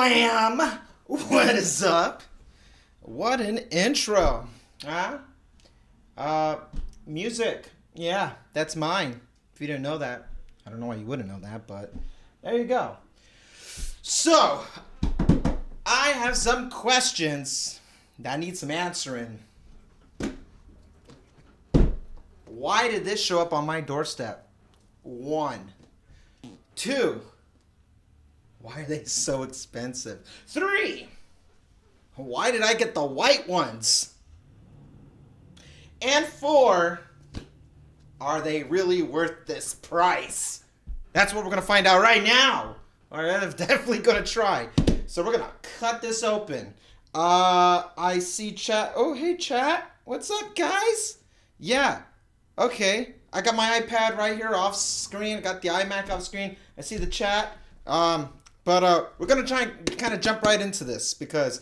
Wham! What is up? What an intro. Huh? Music. Yeah, that's mine. If you didn't know that. I don't know why you wouldn't know that, but there you go. So, I have some questions that need some answering. Why did this show up on my doorstep? 1. 2. Why are they so expensive? 3. Why did I get the white ones? And 4. Are they really worth this price? That's what we're going to find out right now. All right, I'm definitely going to try. So we're going to cut this open. I see chat. Oh, hey, chat. What's up, guys? Yeah. Okay. I got my iPad right here off screen. Got the iMac off screen. I see the chat. But we're going to try and kind of jump right into this because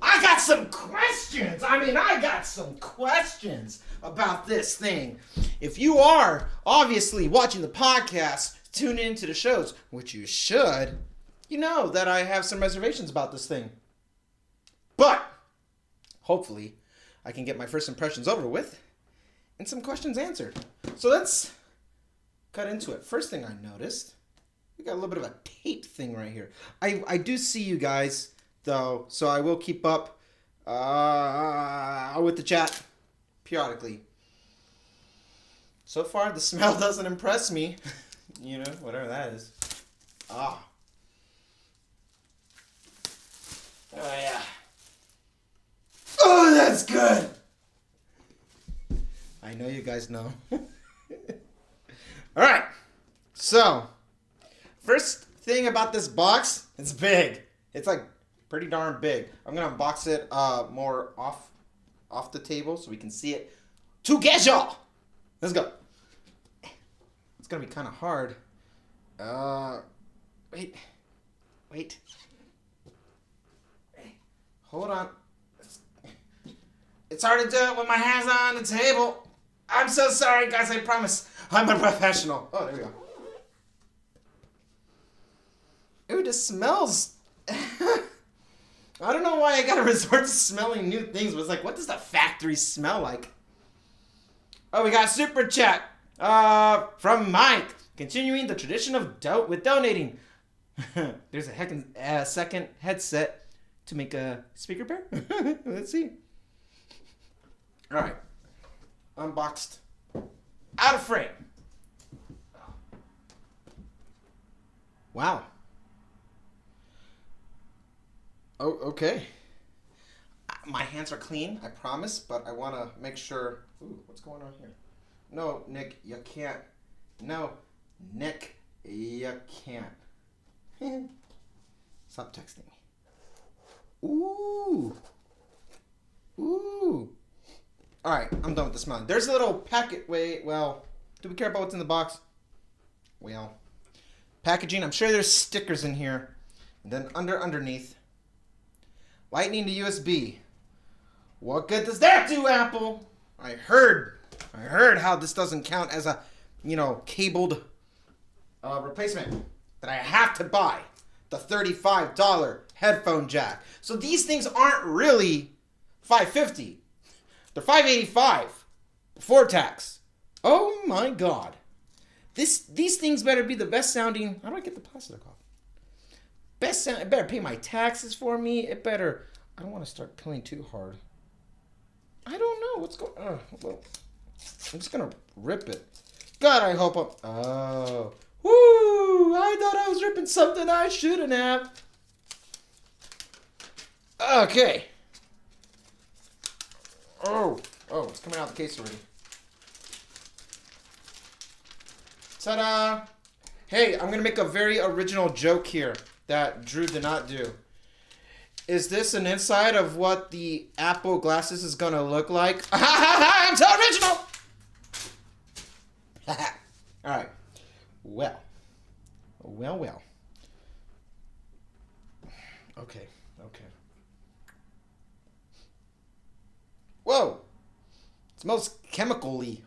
I got some questions. I got some questions about this thing. If you are obviously watching the podcast, tune into the shows, which you should, you know that I have some reservations about this thing. But hopefully I can get my first impressions over with and some questions answered. So let's cut into it. First thing I noticed, we got a little bit of a tape thing right here. I do see you guys, though, so I will keep up with the chat periodically. So far, the smell doesn't impress me. You know, whatever that is. Oh, yeah. Oh, that's good. I know you guys know. All right. So, first thing about this box, it's big. It's like pretty darn big. I'm gonna unbox it more off the table so we can see it together. Let's go. It's gonna be kind of hard. Wait. Hold on. It's hard to do it with my hands on the table. I'm so sorry, guys. I promise. I'm a professional. Oh, there we go. Ooh, this smells. I don't know why I gotta resort to smelling new things, but it's like, what does the factory smell like? Oh, we got super chat from Mike. Continuing the tradition of donating. There's a second headset to make a speaker pair. Let's see. All right. Unboxed. Out of frame. Wow. Oh, okay. My hands are clean, I promise, but I want to make sure. Ooh, what's going on here? No, Nick, you can't. No, Nick, you can't. Stop texting me. Ooh. All right, I'm done with the smelling. There's a little packet. Well, do we care about what's in the box? Well, packaging. I'm sure there's stickers in here. And then underneath. Lightning to USB. What good does that do, Apple? I heard how this doesn't count as a, cabled replacement. That I have to buy the $35 headphone jack. So these things aren't really $550. They're $585 before tax. Oh my God. These things better be the best sounding. How do I get the plastic off? Best sound. It better pay my taxes for me. It better. I don't want to start peeling too hard. I don't know what's going on. Well, I'm just gonna rip it. God, I hope I'm. Oh, woo! I thought I was ripping something I shouldn't have. Okay. Oh, it's coming out of the case already. Ta-da! Hey, I'm gonna make a very original joke here that Drew did not do. Is this an inside of what the Apple glasses is gonna look like? I'm so original! Alright. Well. Okay. Whoa! It smells chemically.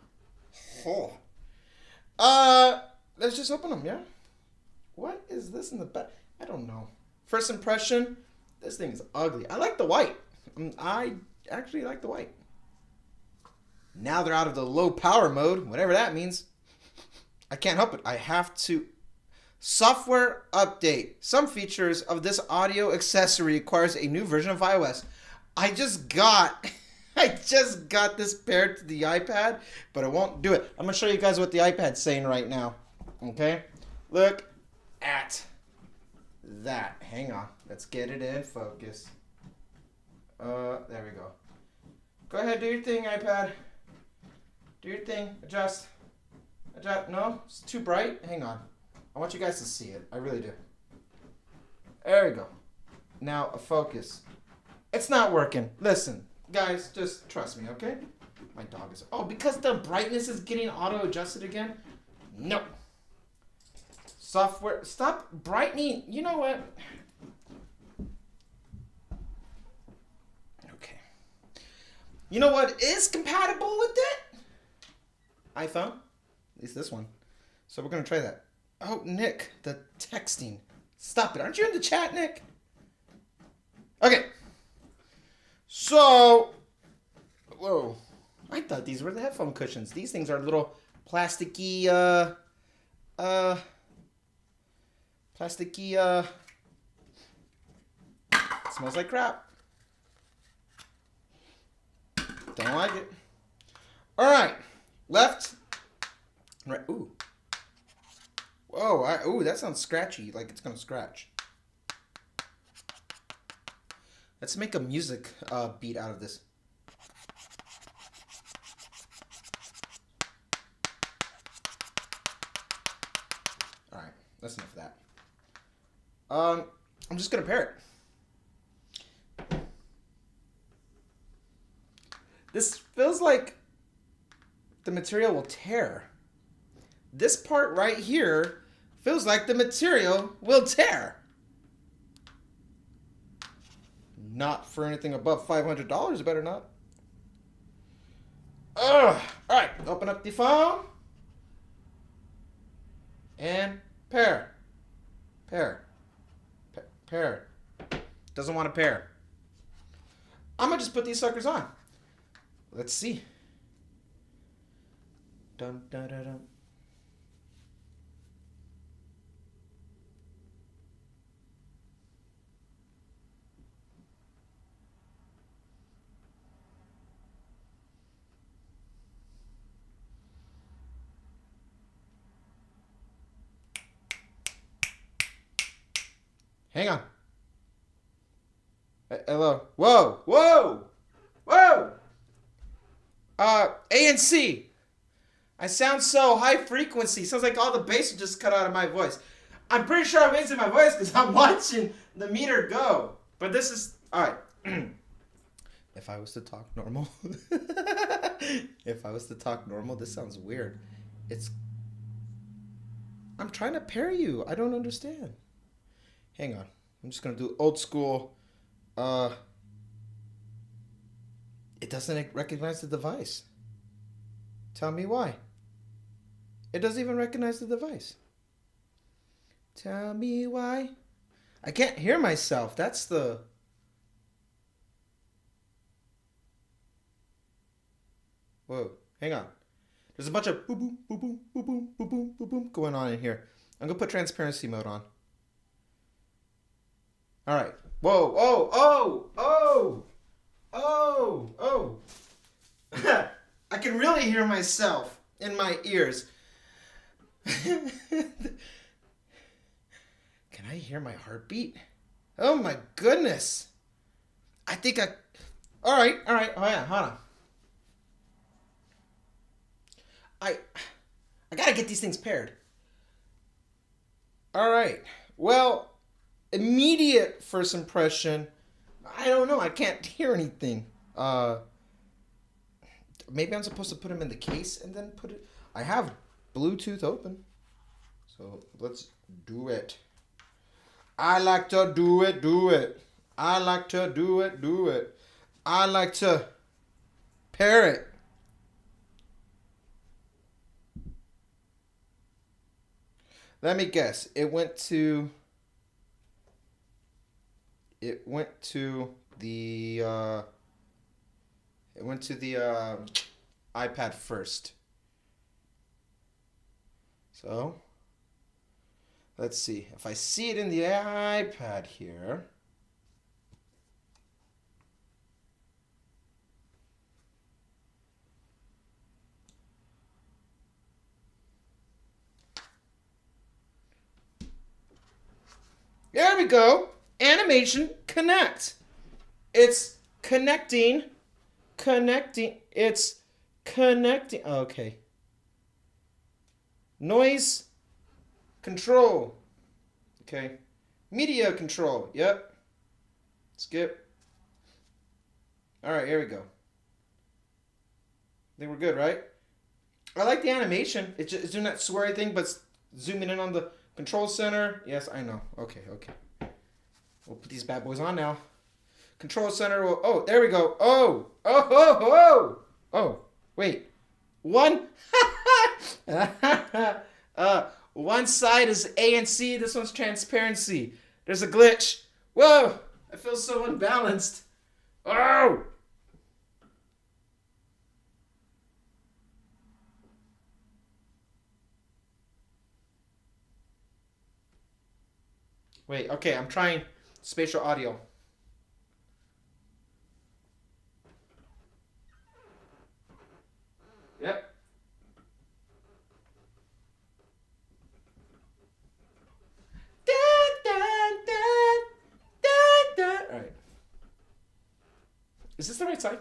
Oh. Let's just open them, yeah? What is this in the back? I don't know. First impression, this thing's ugly. I like the white. I actually like the white. Now they're out of the low power mode, whatever that means. I can't help it. I have to. Software update. Some features of this audio accessory requires a new version of iOS. I just got this paired to the iPad, but it won't do it. I'm gonna show you guys what the iPad's saying right now. Okay, look at that. Hang on, let's get it in focus. There we go. Go ahead, do your thing, iPad. Do your thing. Adjust. Adjust. No, it's too bright. Hang on. I want you guys to see it. I really do. There we go. Now a focus. It's not working. Listen, guys, just trust me, okay? My dog is... Oh, because the brightness is getting auto-adjusted again? Nope. Software... Stop brightening. You know what? Okay. You know what is compatible with it? iPhone. At least this one. So we're going to try that. Oh, Nick, the texting. Stop it. Aren't you in the chat, Nick? Okay. So, whoa. I thought these were the headphone cushions. These things are little plasticky, smells like crap. Don't like it. All right. Left. Right. Ooh. Whoa, ooh, that sounds scratchy, like it's gonna scratch. Let's make a music beat out of this. Alright, that's enough of that. I'm just gonna pair it. This feels like the material will tear. This part right here feels like the material will tear. Not for anything above $500, better not. Ugh. All right, open up the phone. And pair. Pair. Pair. Doesn't want to pair. I'm going to just put these suckers on. Let's see. Dun, dun, dun, dun. Hang on. Hello. Whoa. Whoa. Whoa. ANC. I sound so high frequency. Sounds like all the bass just cut out of my voice. I'm pretty sure I'm raising my voice because I'm watching the meter go. But this is... All right. If I was to talk normal... If I was to talk normal, this sounds weird. It's... I'm trying to pair you. I don't understand. Hang on. I'm just going to do old school. It doesn't recognize the device. Tell me why. It doesn't even recognize the device. Tell me why. I can't hear myself. That's the... Whoa. Hang on. There's a bunch of boom, boom, boom, boom, boom, boom, boom, boom, boom, boom going on in here. I'm going to put transparency mode on. All right. Whoa, oh, oh, oh, oh, oh. I can really hear myself in my ears. Can I hear my heartbeat? Oh my goodness. I think I... All right. Oh yeah, hold on. I gotta get these things paired. All right. Well... Immediate first impression, I don't know. I can't hear anything. Maybe I'm supposed to put them in the case and then put it... I have Bluetooth open. So let's do it. I like to do it. I like to do it. I like to pair it. Let me guess. It went to... it went to the iPad first. So let's see if I see it in the iPad here. There we go. Animation connect. It's connecting. It's connecting. Okay. Noise control. Okay. Media control. Yep. Skip. All right, here we go. I think we're good, right? I like the animation. It's doing that sweary thing, but zooming in on the control center. Yes, I know. Okay. We'll put these bad boys on now. Control center. Oh, there we go. Oh, wait. One. One side is ANC. This one's transparency. There's a glitch. Whoa. I feel so unbalanced. Oh. Wait, okay, I'm trying spatial audio. Yep. All right. Is this the right side?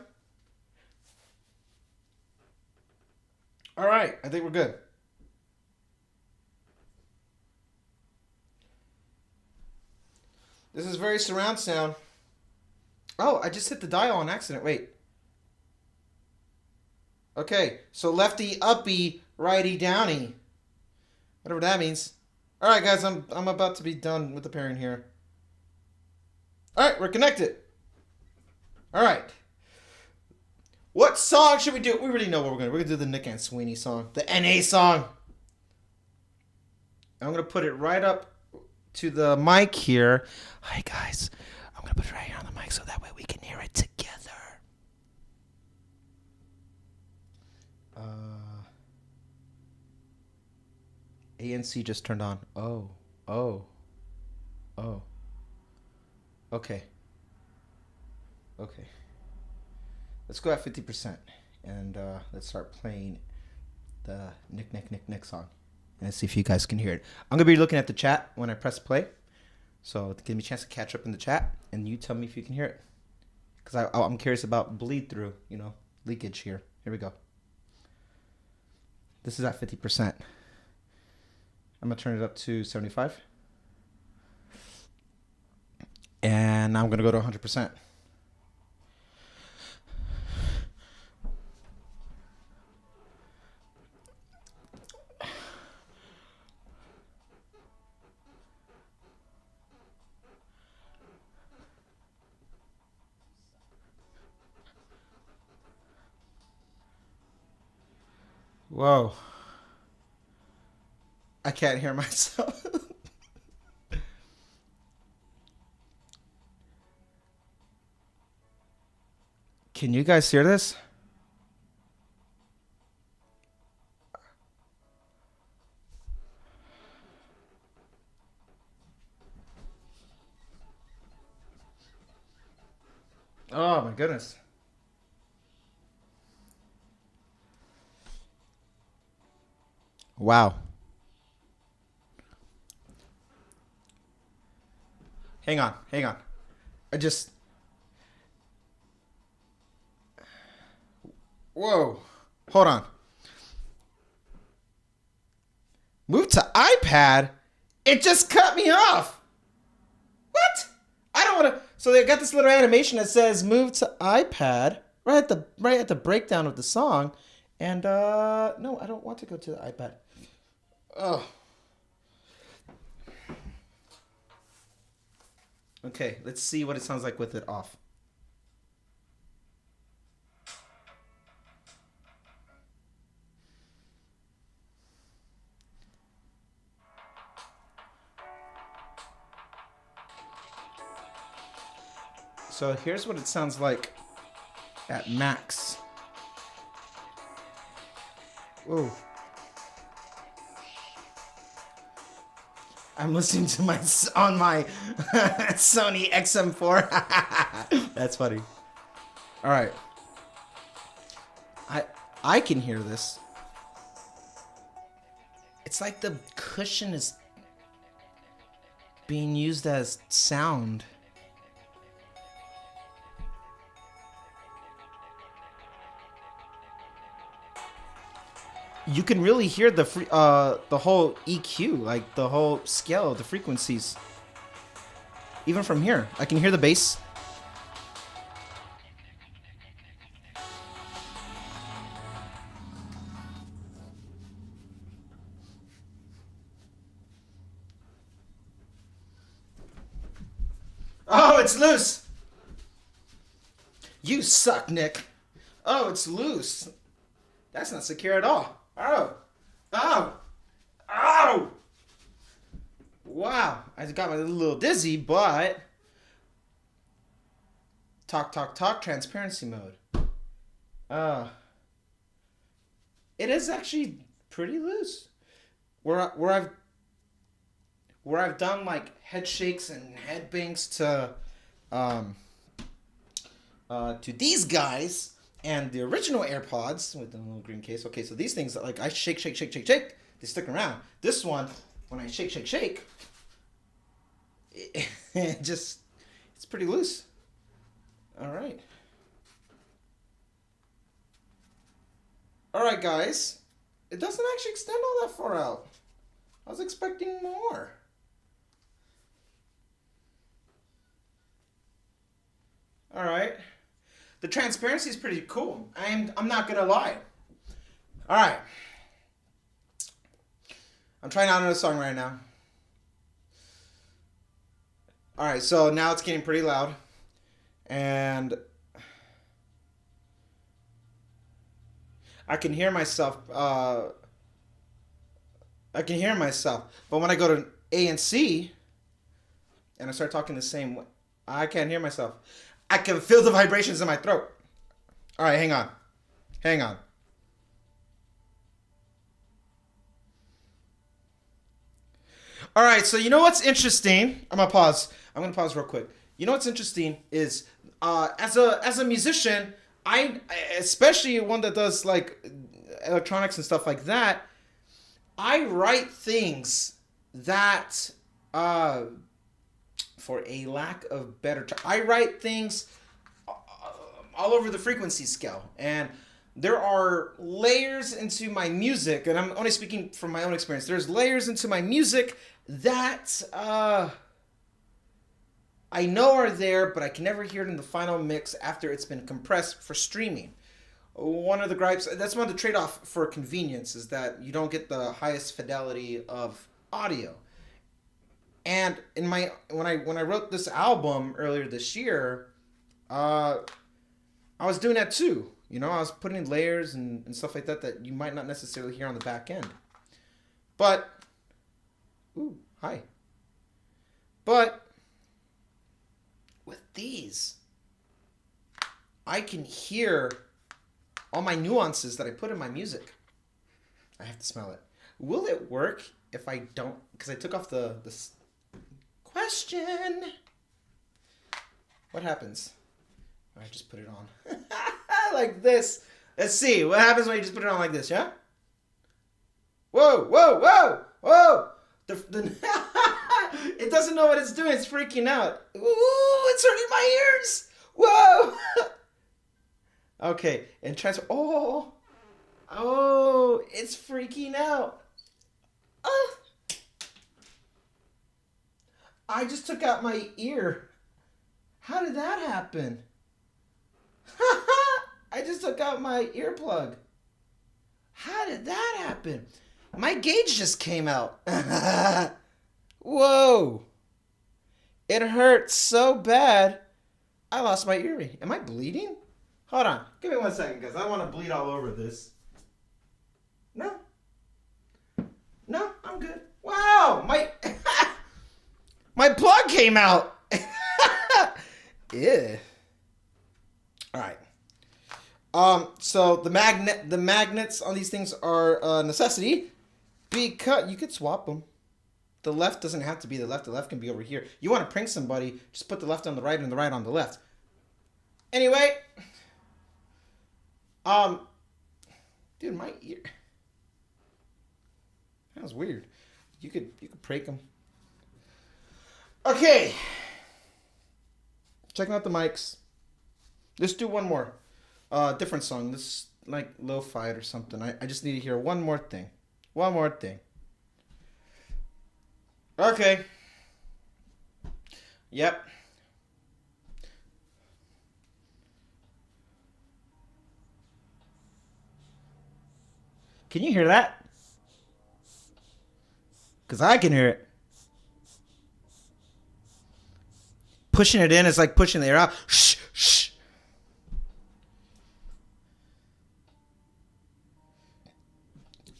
All right, I think we're good. This is very surround sound. Oh, I just hit the dial on accident. Wait. Okay, so lefty uppy, righty downy. Whatever that means. All right, guys, I'm about to be done with the pairing here. All right, we're connected. All right. What song should we do? We already know what we're gonna do. We're gonna do the Nick and Sweeney song, the NA song. I'm gonna put it right up to the mic here. Hi guys, I'm gonna put it right here on the mic so that way we can hear it together. ANC just turned on. Oh. Okay. Let's go at 50% and let's start playing the Nick song. And let's see if you guys can hear it. I'm going to be looking at the chat when I press play. So give me a chance to catch up in the chat. And you tell me if you can hear it. Because I'm curious about bleed through, leakage here. Here we go. This is at 50%. I'm going to turn it up to 75. And now I'm going to go to 100%. Whoa. I can't hear myself. Can you guys hear this? Oh my goodness. Wow. Hang on. Whoa. Hold on. Move to iPad? It just cut me off. What? I don't want to. So they got this little animation that says move to iPad right at the breakdown of the song. And no, I don't want to go to the iPad. Oh. Okay, let's see what it sounds like with it off. So here's what it sounds like at max. Whoa. I'm listening to my on my Sony XM4. That's funny. All right. I can hear this. It's like the cushion is being used as sound. You can really hear the whole EQ, like the whole scale, the frequencies. Even from here, I can hear the bass. Oh, it's loose. You suck, Nick. Oh, it's loose. That's not secure at all. Oh. Oh. Oh. Wow. I got my little dizzy, but talk, transparency mode. It is actually pretty loose. Where I've done like head shakes and head bangs to these guys and the original AirPods with the little green case. Okay, so these things like I shake, they stick around. This one, when I shake, it's pretty loose. All right. All right, guys. It doesn't actually extend all that far out. I was expecting more. All right. The transparency is pretty cool. I'm not gonna lie. All right. I'm trying out another song right now. All right, so now it's getting pretty loud, and I can hear myself. But when I go to A and C, and I start talking the same way, I can't hear myself. I can feel the vibrations in my throat. All right, hang on. All right, so you know what's interesting? I'm gonna pause real quick. You know what's interesting is, as a musician, I especially one that does like electronics and stuff like that, I write things that, for a lack of better term, I write things all over the frequency scale, and there are layers into my music, and I'm only speaking from my own experience. There's layers into my music that I know are there, but I can never hear it in the final mix after it's been compressed for streaming. One of the gripes, that's one of the trade-off for convenience, is that you don't get the highest fidelity of audio. And when I wrote this album earlier this year, I was doing that too. You know, I was putting in layers and stuff like that you might not necessarily hear on the back end. But, ooh, hi. But with these, I can hear all my nuances that I put in my music. I have to smell it. Will it work if I don't? Because I took off the question. What happens? I just put it on like this. Let's see what happens when you just put it on like this. Yeah. Whoa! It doesn't know what it's doing. It's freaking out. Ooh! It's hurting my ears. Whoa! Okay, and transfer. Oh, it's freaking out. I just took out my ear. How did that happen? I just took out my earplug. How did that happen? My gauge just came out. Whoa. It hurts so bad. I lost my earring. Am I bleeding? Hold on. Give me 1 second, guys. I don't want to bleed all over this. No, I'm good. Wow, my plug came out. Yeah. All right. So the magnets on these things are a necessity because you could swap them. The left doesn't have to be the left. The left can be over here. You want to prank somebody, just put the left on the right and the right on the left. Anyway, dude, my ear. That was weird. You could prank them. Okay. Checking out the mics. Let's do one more. Different song. This like lo-fi or something. I just need to hear one more thing. One more thing. Okay. Yep. Can you hear that? Because I can hear it. Pushing it in is like pushing the air out. Shh, shh.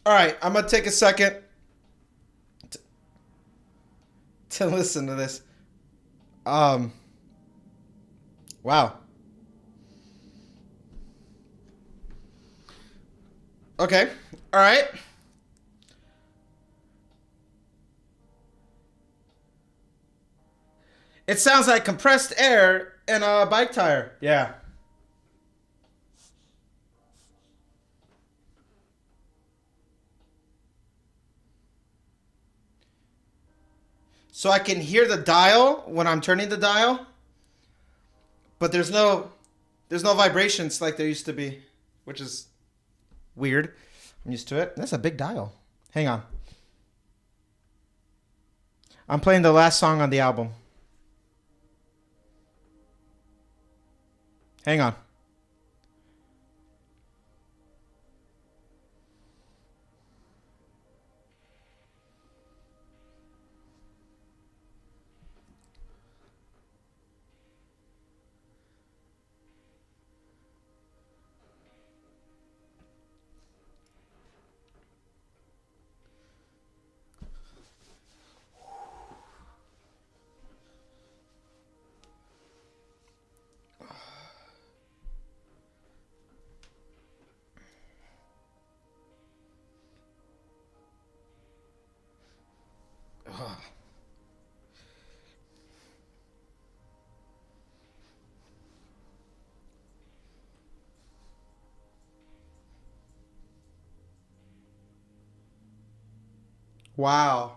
All right, I'm going to take a second to listen to this. Wow. Okay. All right. It sounds like compressed air in a bike tire. Yeah. So I can hear the dial when I'm turning the dial, but there's no vibrations like there used to be, which is weird. I'm used to it. That's a big dial. Hang on. I'm playing the last song on the album. Hang on. Wow.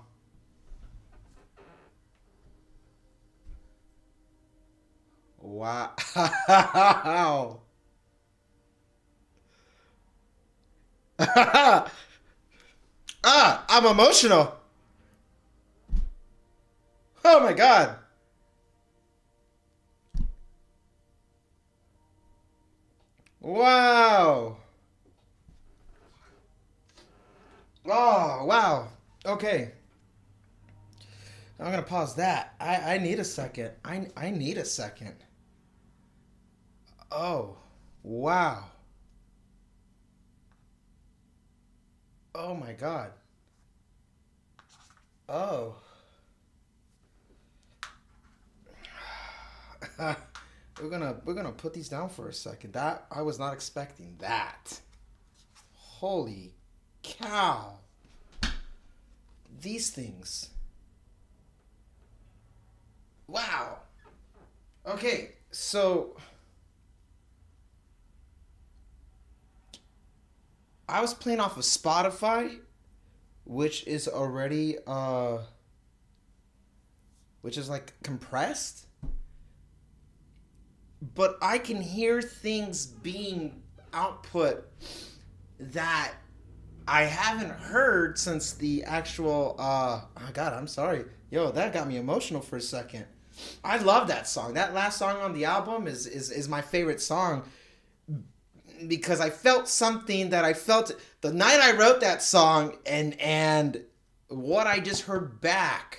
Wow. I'm emotional. Oh my God. Wow. Oh, wow. Okay. I'm gonna pause that. I need a second. I need a second. Oh, wow. Oh my God. Oh. we're gonna put these down for a second. That I was not expecting that. Holy cow. These things. Wow. Okay, so I was playing off of Spotify, which is already which is like compressed. But I can hear things being output that I haven't heard since the actual oh God, I'm sorry. Yo, that got me emotional for a second. I love that song. That last song on the album is my favorite song because I felt something that I felt the night I wrote that song and what I just heard back.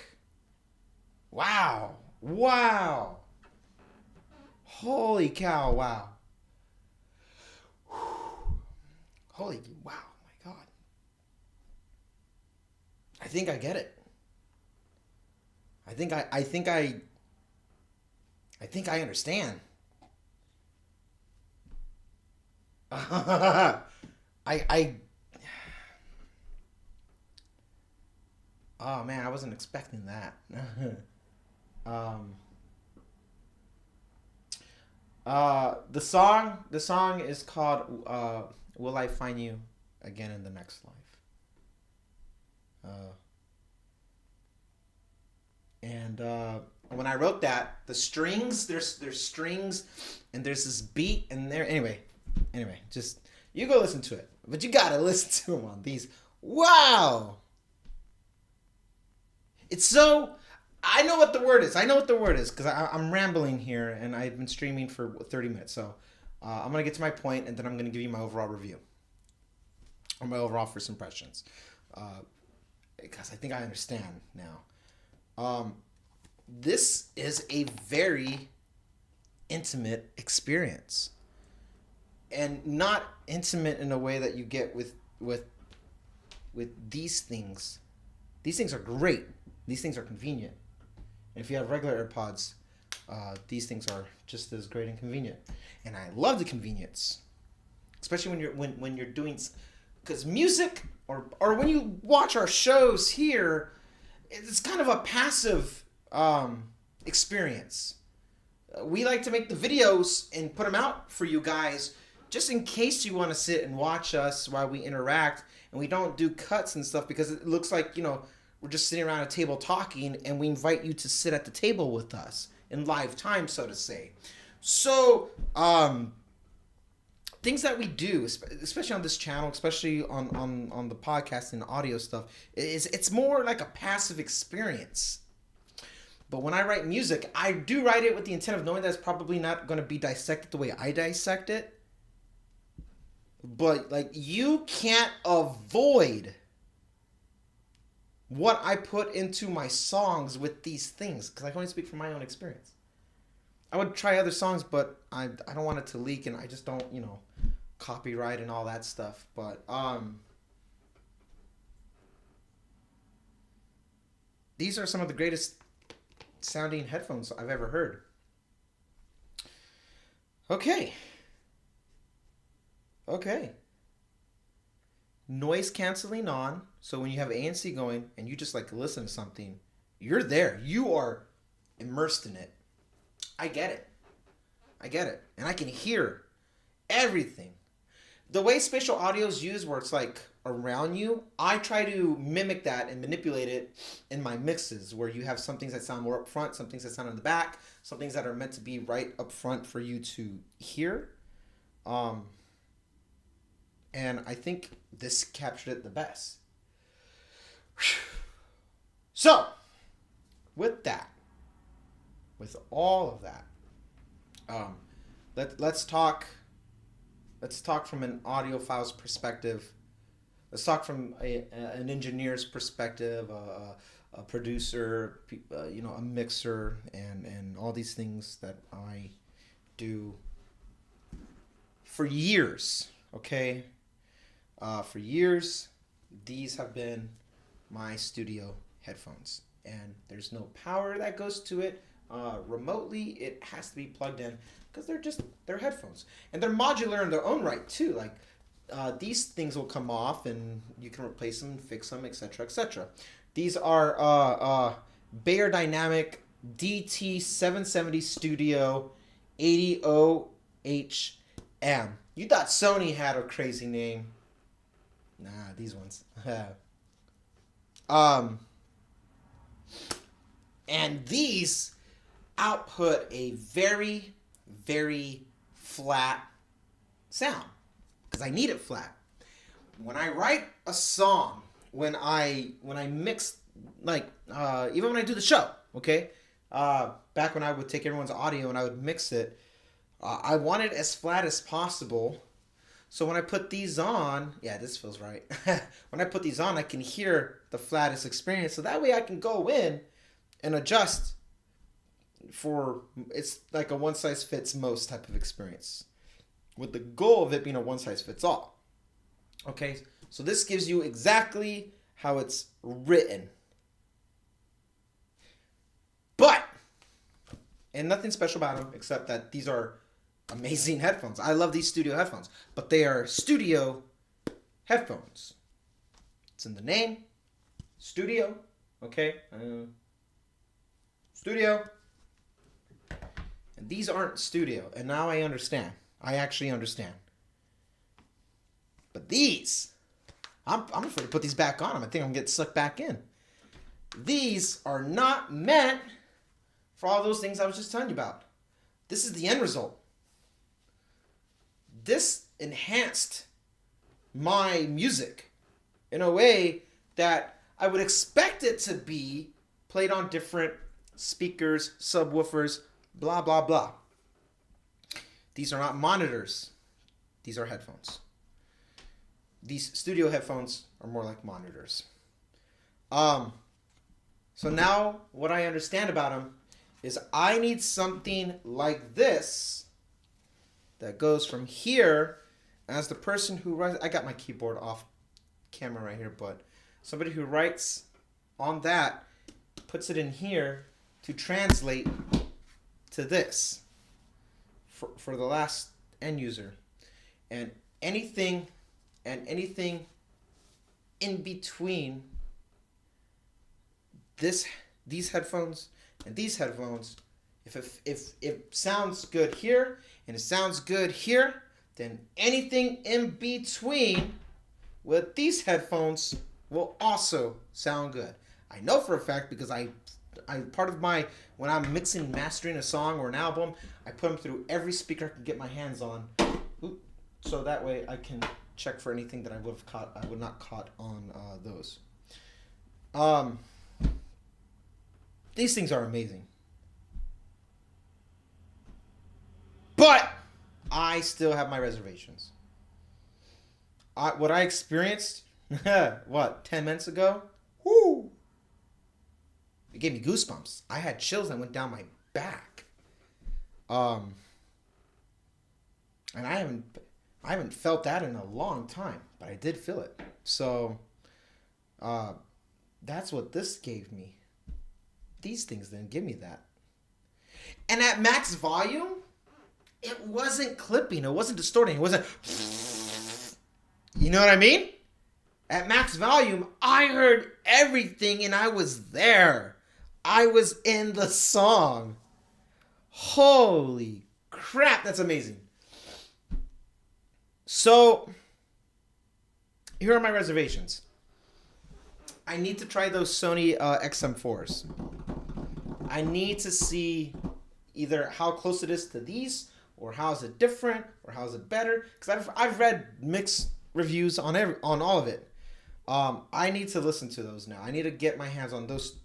Wow. Wow. Holy cow, wow. Holy wow, my God. I think I get it. I think I think I understand. I oh man, I wasn't expecting that. um the song is called Will I Find You Again in the Next Life. Uh and when I wrote that, the strings, there's strings and there's this beat and there anyway, just you go listen to it. But you gotta listen to them on these. Wow! It's so. I know what the word is. I know what the word is because I'm rambling here and I've been streaming for 30 minutes. So I'm going to get to my point and then I'm going to give you my overall review or my overall first impressions because I think I understand now. This is a very intimate experience and not intimate in a way that you get with these things. These things are great. These things are convenient. And if you have regular AirPods, these things are just as great and convenient. And I love the convenience, especially when you're doing, because music or when you watch our shows here, it's kind of a passive experience. We like to make the videos and put them out for you guys, just in case you want to sit and watch us while we interact, and we don't do cuts and stuff because it looks like we're just sitting around a table talking, and we invite you to sit at the table with us in live time, so to say. So, things that we do, especially on this channel, especially on the podcast and audio stuff, it's more like a passive experience. But when I write music, I do write it with the intent of knowing that it's probably not going to be dissected the way I dissect it. But, you can't avoid what I put into my songs with these things, because I can only speak from my own experience. I would try other songs, but I don't want it to leak, and I just don't, copyright and all that stuff. But these are some of the greatest sounding headphones I've ever heard. Okay. Noise canceling on, so when you have ANC going and you just listen to something, you're there. You are immersed in it. I get it. And I can hear everything. The way spatial audio is used, where it's around you, I try to mimic that and manipulate it in my mixes, where you have some things that sound more up front, some things that sound in the back, some things that are meant to be right up front for you to hear. And I think this captured it the best. So, with all of that, let's talk from an audiophile's perspective. Let's talk from an engineer's perspective, a producer, a mixer, and all these things that I do for years. Okay. For years, these have been my studio headphones, and there's no power that goes to it remotely. It has to be plugged in because they're headphones, and they're modular in their own right too. These things will come off, and you can replace them, fix them, etc., etc. These are Bayer Dynamic DT770 Studio 80OHM. You thought Sony had a crazy name. Nah, these ones. And these output a very, very flat sound because I need it flat. When I write a song, when I mix, even when I do the show, okay, back when I would take everyone's audio and I would mix it, I want it as flat as possible. So when I put these on, yeah, this feels right. When I put these on, I can hear the flattest experience. So that way I can go in and adjust for, it's like a one-size-fits-most type of experience, with the goal of it being a one-size-fits-all. Okay, so this gives you exactly how it's written. But, And nothing special about them except that these are amazing headphones. I love these studio headphones, but they are studio headphones. It's in the name, studio, okay? Studio. And these aren't studio, and now I understand. I actually understand. But these, I'm afraid to put these back on them. I think I'm getting sucked back in. These are not meant for all those things I was just telling you about. This is the end result. This enhanced my music in a way that I would expect it to be played on different speakers, subwoofers, blah, blah, blah. These are not monitors. These are headphones. These studio headphones are more like monitors. So now what I understand about them is I need something like this that goes from here as the person who writes. I got my keyboard off camera right here, but somebody who writes on that puts it in here to translate to this for the last end user. And anything in between these headphones and these headphones, if it sounds good here and it sounds good here, then anything in between with these headphones will also sound good. I know for a fact because I part of my, when I'm mixing and mastering a song or an album, I put them through every speaker I can get my hands on. So that way I can check for anything that I would not caught on those. These things are amazing. But I still have my reservations. What I experienced, 10 minutes ago? Whoo! It gave me goosebumps. I had chills that went down my back. And I haven't felt that in a long time, but I did feel it. So, that's what this gave me. These things didn't give me that. And at max volume, it wasn't clipping. It wasn't distorting. It wasn't... You know what I mean? At max volume, I heard everything and I was there. I was in the song. Holy crap, that's amazing. So, here are my reservations. I need to try those Sony XM4s. I need to see either how close it is to these, or how is it different, or how is it better. Because I've read mixed reviews on all of it. I need to listen to those now. I need to get my hands on those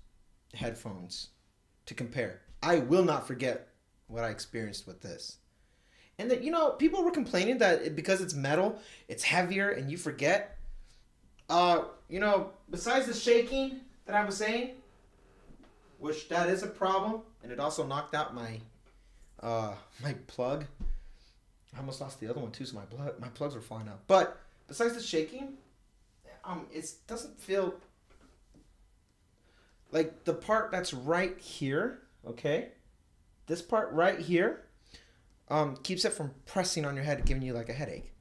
headphones to compare. I will not forget what I experienced with this. And that, people were complaining that because it's metal, it's heavier and you forget. Besides the shaking that I was saying, which that is a problem, and it also knocked out my my plug. I almost lost the other one too, so my plugs were flying out. But besides the shaking, it doesn't feel like the part that's right here, okay? This part right here keeps it from pressing on your head, giving you like a headache.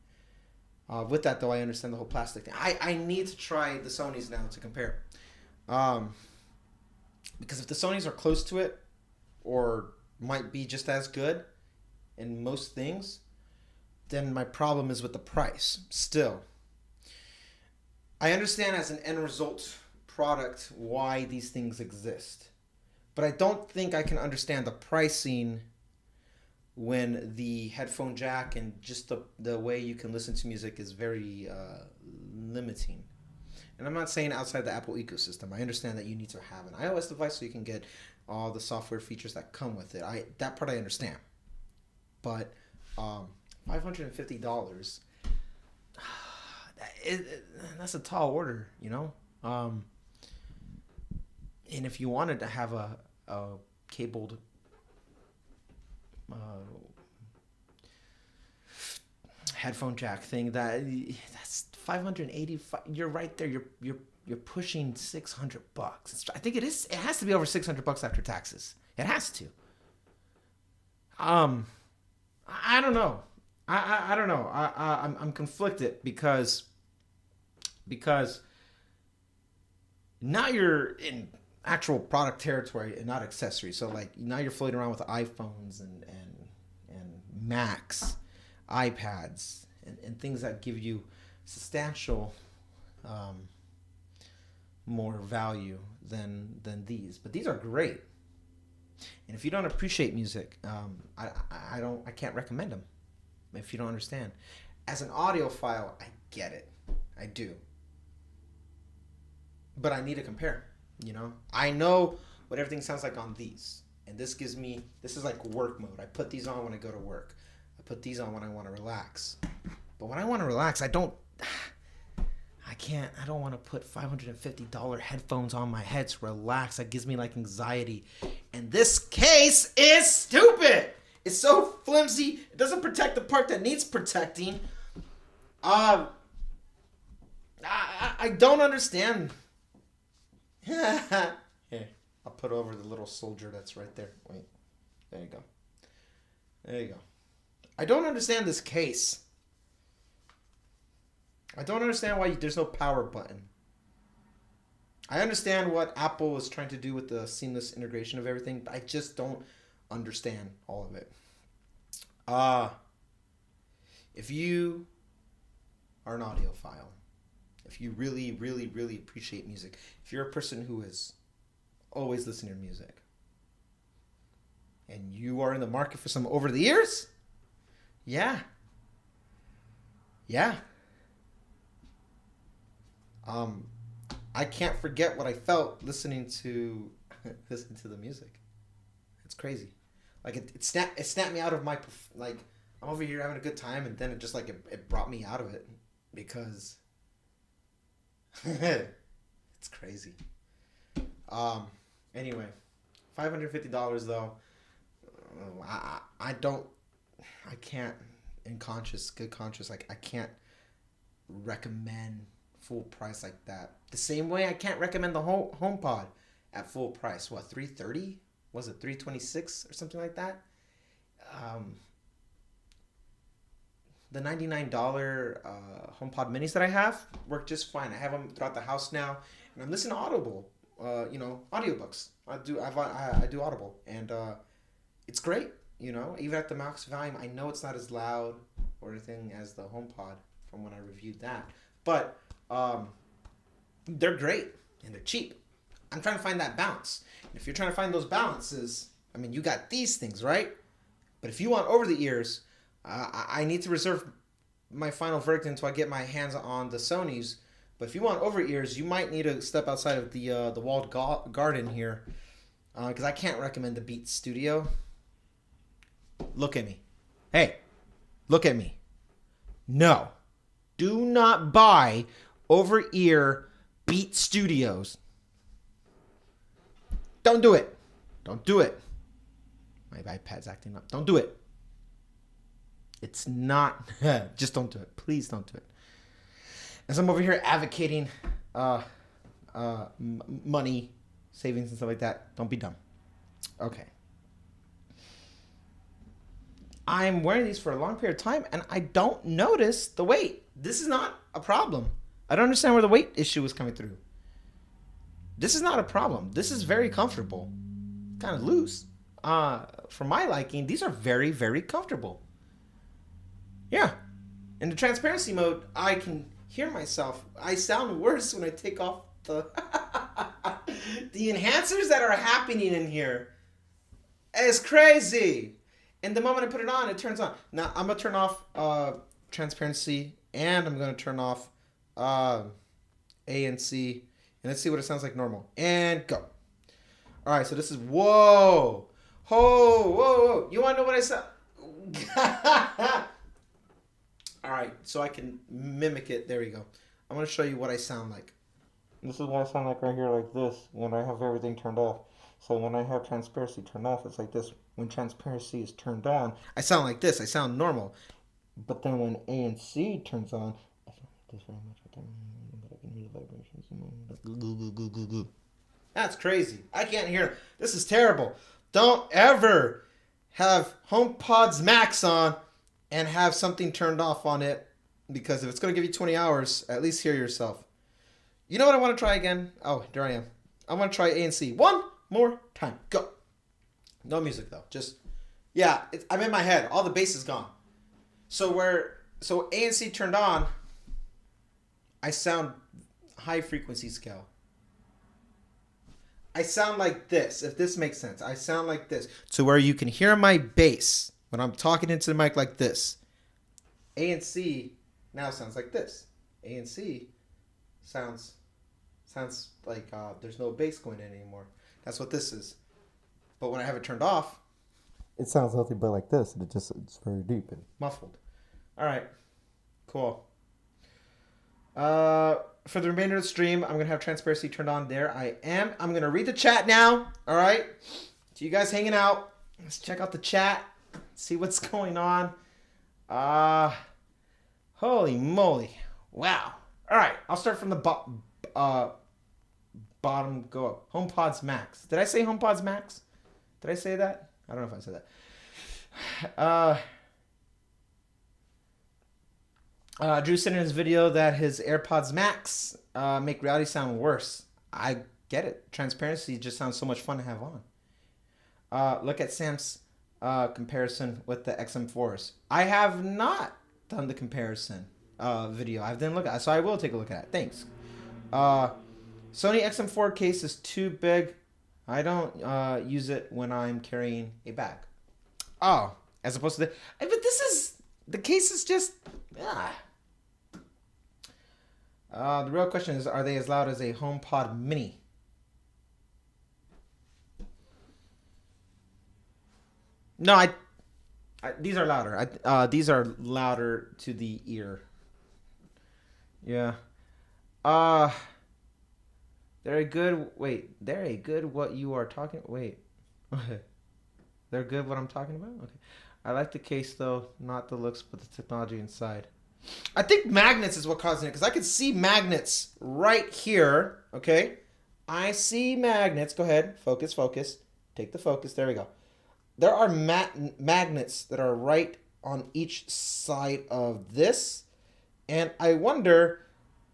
With that, though, I understand the whole plastic thing. I need to try the Sonys now to compare. Because if the Sonys are close to it, or might be just as good in most things, then my problem is with the price. Still, I understand as an end result product why these things exist. But I don't think I can understand the pricing when the headphone jack and just the way you can listen to music is very limiting. And I'm not saying outside the Apple ecosystem. I understand that you need to have an iOS device so you can get all the software features that come with it. That part I understand. But $550, that's a tall order, And if you wanted to have a cabled headphone jack thing, that's $580. You're right there. You're pushing $600. I think it is. It has to be over $600 after taxes. It has to. I don't know. I don't know. I'm conflicted because now you're in actual product territory and not accessories. So like now you're floating around with iPhones and Macs, iPads, and things that give you substantial more value than these. But these are great. And if you don't appreciate music, I can't recommend them. If you don't understand, as an audiophile, I get it, I do. But I need to compare. You know, I know what everything sounds like on these, and this is like work mode. I put these on when I go to work. I put these on when I want to relax. But when I want to relax, I don't want to put $550 headphones on my head to relax. That gives me like anxiety. And this case is stupid. It's so flimsy. It doesn't protect the part that needs protecting. I don't understand. Here, I'll put over the little soldier that's right there. Wait, there you go. There you go. I don't understand this case. I don't understand why there's no power button. I understand what Apple is trying to do with the seamless integration of everything, but I just don't understand all of it. If you are an audiophile, if you really, really, really appreciate music, if you're a person who is always listening to music, and you are in the market for some over the ears, yeah. I can't forget what I felt listening to the music. It's crazy. Like it snapped me out of my, like, I'm over here having a good time, and then it just like it brought me out of it because it's crazy. Anyway, $550 though. I can't in good conscience, like I can't recommend full price like that. The same way I can't recommend the HomePod at full price. What, $330? Was it $326 or something like that? The $99 HomePod minis that I have work just fine. I have them throughout the house now, and I'm listening to Audible. Audiobooks. I do Audible, and it's great. You know, even at the max volume, I know it's not as loud or anything as the HomePod from when I reviewed that, but they're great and they're cheap. I'm trying to find that balance. And if you're trying to find those balances, I mean, you got these things, right? But if you want over the ears, I need to reserve my final verdict until I get my hands on the Sonys. But if you want over ears, you might need to step outside of the walled garden here, because I can't recommend the Beats Studio. Look at me. Hey, look at me. No. Do not buy over-ear Beat Studios. Don't do it. Don't do it. My iPad's acting up. Don't do it. It's not. Just don't do it. Please don't do it. As I'm over here advocating money, savings, and stuff like that, don't be dumb. Okay. I'm wearing these for a long period of time, and I don't notice the weight. This is not a problem. I don't understand where the weight issue is coming through. This is not a problem. This is very comfortable. Kind of loose. For my liking, these are very, very comfortable. Yeah. In the transparency mode, I can hear myself. I sound worse when I take off the the enhancers that are happening in here. It's crazy. And the moment I put it on, it turns on. Now, I'm going to turn off transparency, and I'm going to turn off ANC. And let's see what it sounds like normal. And go. All right, so this is, whoa. Whoa. You want to know what I sound? All right, so I can mimic it. There we go. I'm going to show you what I sound like. This is what I sound like right here, like this, when I have everything turned off. So when I have transparency turned off, it's like this. When transparency is turned on, I sound like this. I sound normal. But then when ANC turns on, I sound like this very much. But I can hear the vibrations. That's crazy. I can't hear. This is terrible. Don't ever have HomePods Max on and have something turned off on it, because if it's going to give you 20 hours, at least hear yourself. You know what I want to try again? Oh, there I am. I want to try ANC one more time. Go. No music though. Just, yeah, I'm in my head. All the bass is gone. So ANC turned on, I sound high frequency scale. I sound like this, if this makes sense. I sound like this. To where you can hear my bass when I'm talking into the mic like this. ANC now sounds like this. ANC sounds like there's no bass going in anymore. That's what this is. But when I have it turned off, it sounds nothing but like this. And it's very deep and muffled. All right. Cool. For the remainder of the stream, I'm going to have transparency turned on. There I am. I'm going to read the chat now. All right. So you guys hanging out. Let's check out the chat. See what's going on. Holy moly. Wow. All right. I'll start from the bottom. Go up. HomePods Max. Did I say HomePods Max? Did I say that? I don't know if I said that. Drew said in his video that his AirPods Max make reality sound worse. I get it. Transparency just sounds so much fun to have on. Look at Sam's comparison with the XM4s. I have not done the comparison video. I didn't look at it, so I will take a look at it. Thanks. Sony XM4 case is too big. I don't use it when I'm carrying a bag. Oh, as opposed to but this is, the case is just, the real question is, are they as loud as a HomePod Mini? No, these are louder. These are louder to the ear. Yeah. They're a good. Wait, they're a good. What you are talking? Wait. They're good. What I'm talking about? Okay. I like the case though, not the looks, but the technology inside. I think magnets is what causing it, because I can see magnets right here. Okay, I see magnets. Go ahead, focus. Take the focus. There we go. There are magnets that are right on each side of this, and I wonder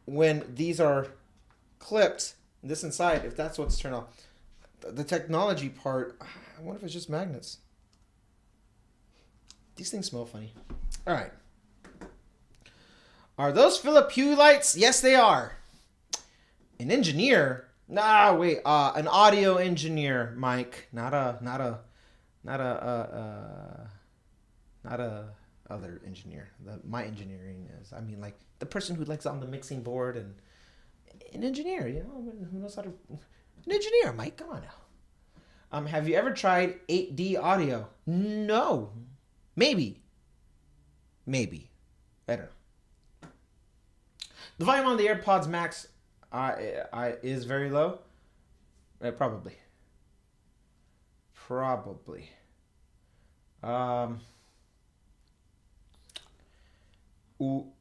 when these are clipped, this inside, if that's what's turned off. The technology part, I wonder if it's just magnets. These things smell funny. All right. Are those Philip Hue lights? Yes, they are. An engineer? Nah, wait. An audio engineer, Mike. Not a other engineer. My engineering is, I mean, like the person who likes on the mixing board, and an engineer, you know, who knows how to, an engineer, Mike, come on now. Have you ever tried 8D audio? No. Maybe. I don't know. The volume on the AirPods Max is very low. Probably. Oh,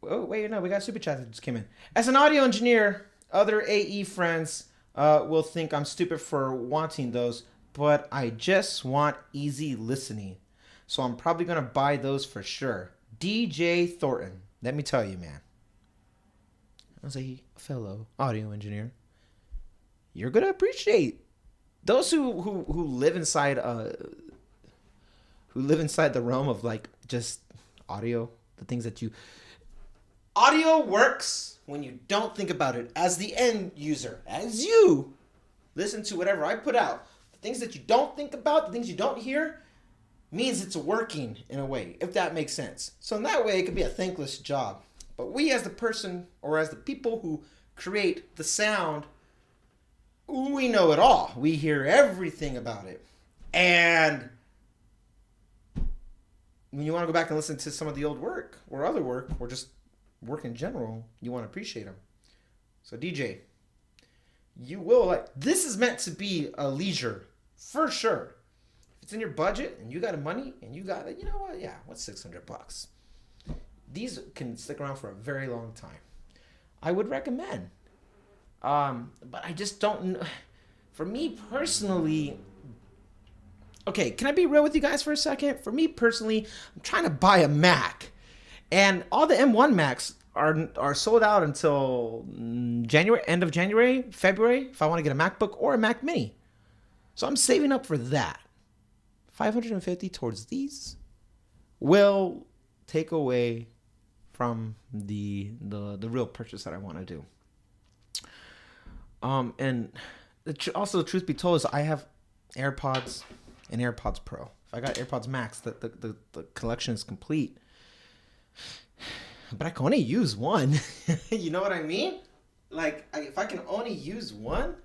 wait, no, we got super chat that just came in. As an audio engineer, other AE friends will think I'm stupid for wanting those, but I just want easy listening. So I'm probably going to buy those for sure. DJ Thornton, let me tell you, man. As a fellow audio engineer, you're going to appreciate those who live inside the realm of like just audio, the things that you... Audio works when you don't think about it as the end user. As you listen to whatever I put out, the things that you don't think about, the things you don't hear, means it's working in a way, if that makes sense. So in that way, it could be a thankless job. But we as the person, or as the people who create the sound, we know it all. We hear everything about it. And when you want to go back and listen to some of the old work, or other work, or just work in general, you want to appreciate them. So DJ, you will like, this is meant to be a leisure, for sure. If it's in your budget, and you got money, and you got it, you know what, yeah, what's $600? These can stick around for a very long time. I would recommend. But I just don't know. For me personally, Okay, can I be real with you guys for a second? For me personally, I'm trying to buy a Mac. And all the M1 Macs are sold out until January, end of January, February, if I want to get a MacBook or a Mac Mini. So I'm saving up for that. 550 towards these will take away from the real purchase that I want to do. And also, the truth be told, is I have AirPods and AirPods Pro. If I got AirPods Max, the collection is complete. But I can only use one. You know what I mean? Like, if I can only use one,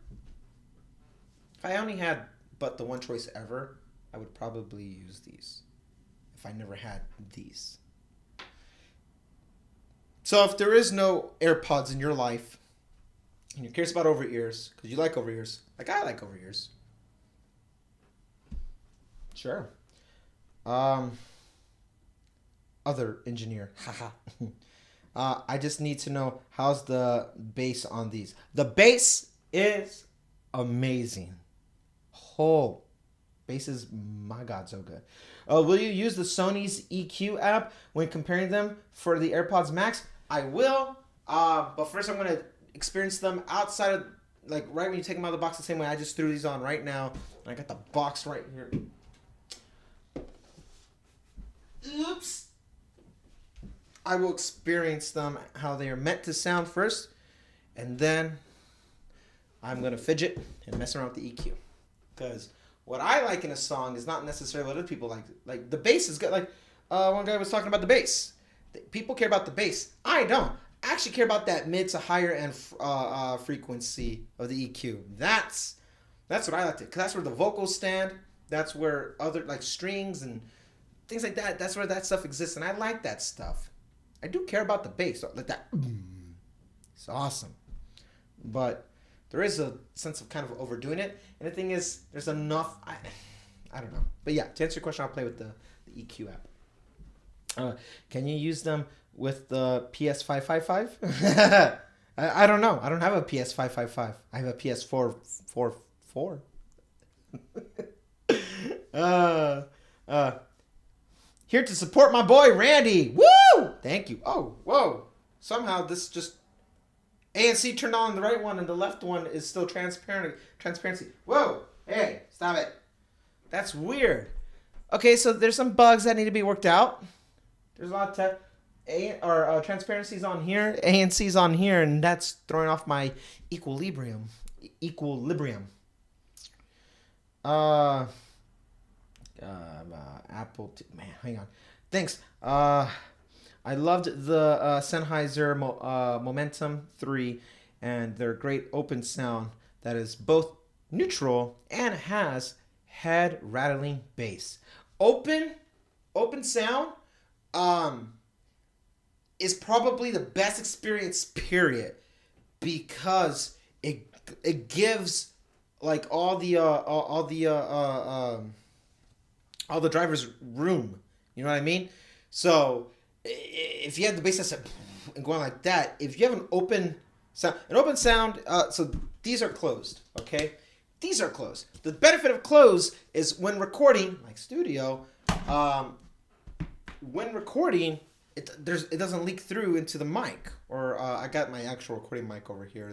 if I only had but the one choice ever, I would probably use these. If I never had these. So if there is no AirPods in your life, and you're curious about over ears, because you like over ears, like I like over ears. Sure. Other engineer. Haha. I just need to know, how's the bass on these? The bass is amazing. Oh, bass is, my God, so good. Will you use the Sony's EQ app when comparing them for the AirPods Max? I will. But first I'm going to experience them outside of, like, right when you take them out of the box, the same way I just threw these on right now. I got the box right here. Oops. I will experience them how they are meant to sound first, and then I'm going to fidget and mess around with the EQ. Because what I like in a song is not necessarily what other people like. Like, the bass is good. Like, one guy was talking about the bass. People care about the bass. I don't. I actually care about that mid to higher end frequency of the EQ. That's what I like to, because that's where the vocals stand. That's where other, like, strings and things like that, that's where that stuff exists, and I like that stuff. I do care about the bass, like that. It's awesome. But there is a sense of kind of overdoing it, and the thing is, there's enough, I don't know. But yeah, to answer your question, I'll play with the EQ app. Can you use them with the PS555? I don't know. I don't have a PS555. I have a PS4. Here to support my boy Randy. Woo! Thank you. Oh, whoa. Somehow this just ANC turned on the right one and the left one is still transparency. Whoa. Hey, stop it. That's weird. Okay, so there's some bugs that need to be worked out. There's a lot of transparencies on here, ANC's on here, and that's throwing off my equilibrium. Apple, man, hang on. Thanks. I loved the Sennheiser Momentum 3 and their great open sound that is both neutral and has head rattling bass. Open sound is probably the best experience, period, because it gives like all the drivers room. You know what I mean? So if you have the bass that's and going like that, if you have an open sound, so these are closed, okay? These are closed. The benefit of closed is when recording, like studio, when recording, it doesn't leak through into the mic. Or I got my actual recording mic over here.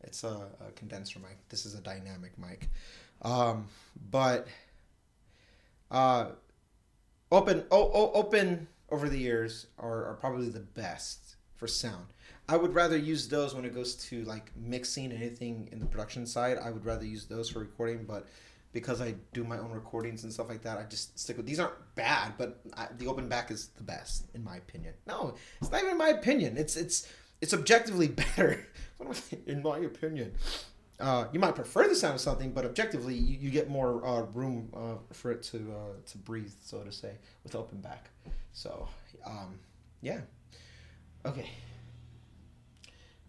It's a condenser mic. This is a dynamic mic, but open over the ears are probably the best for sound. I would rather use those when it goes to like mixing, anything in the production side. I would rather use those for recording, but because I do my own recordings and stuff like that, I just stick with these. Aren't bad, but the open back is the best in my opinion. No, it's not even in my opinion. It's objectively better. In my opinion. You might prefer the sound of something, but objectively, you get more room for it to breathe, so to say, with open back. So, yeah. Okay.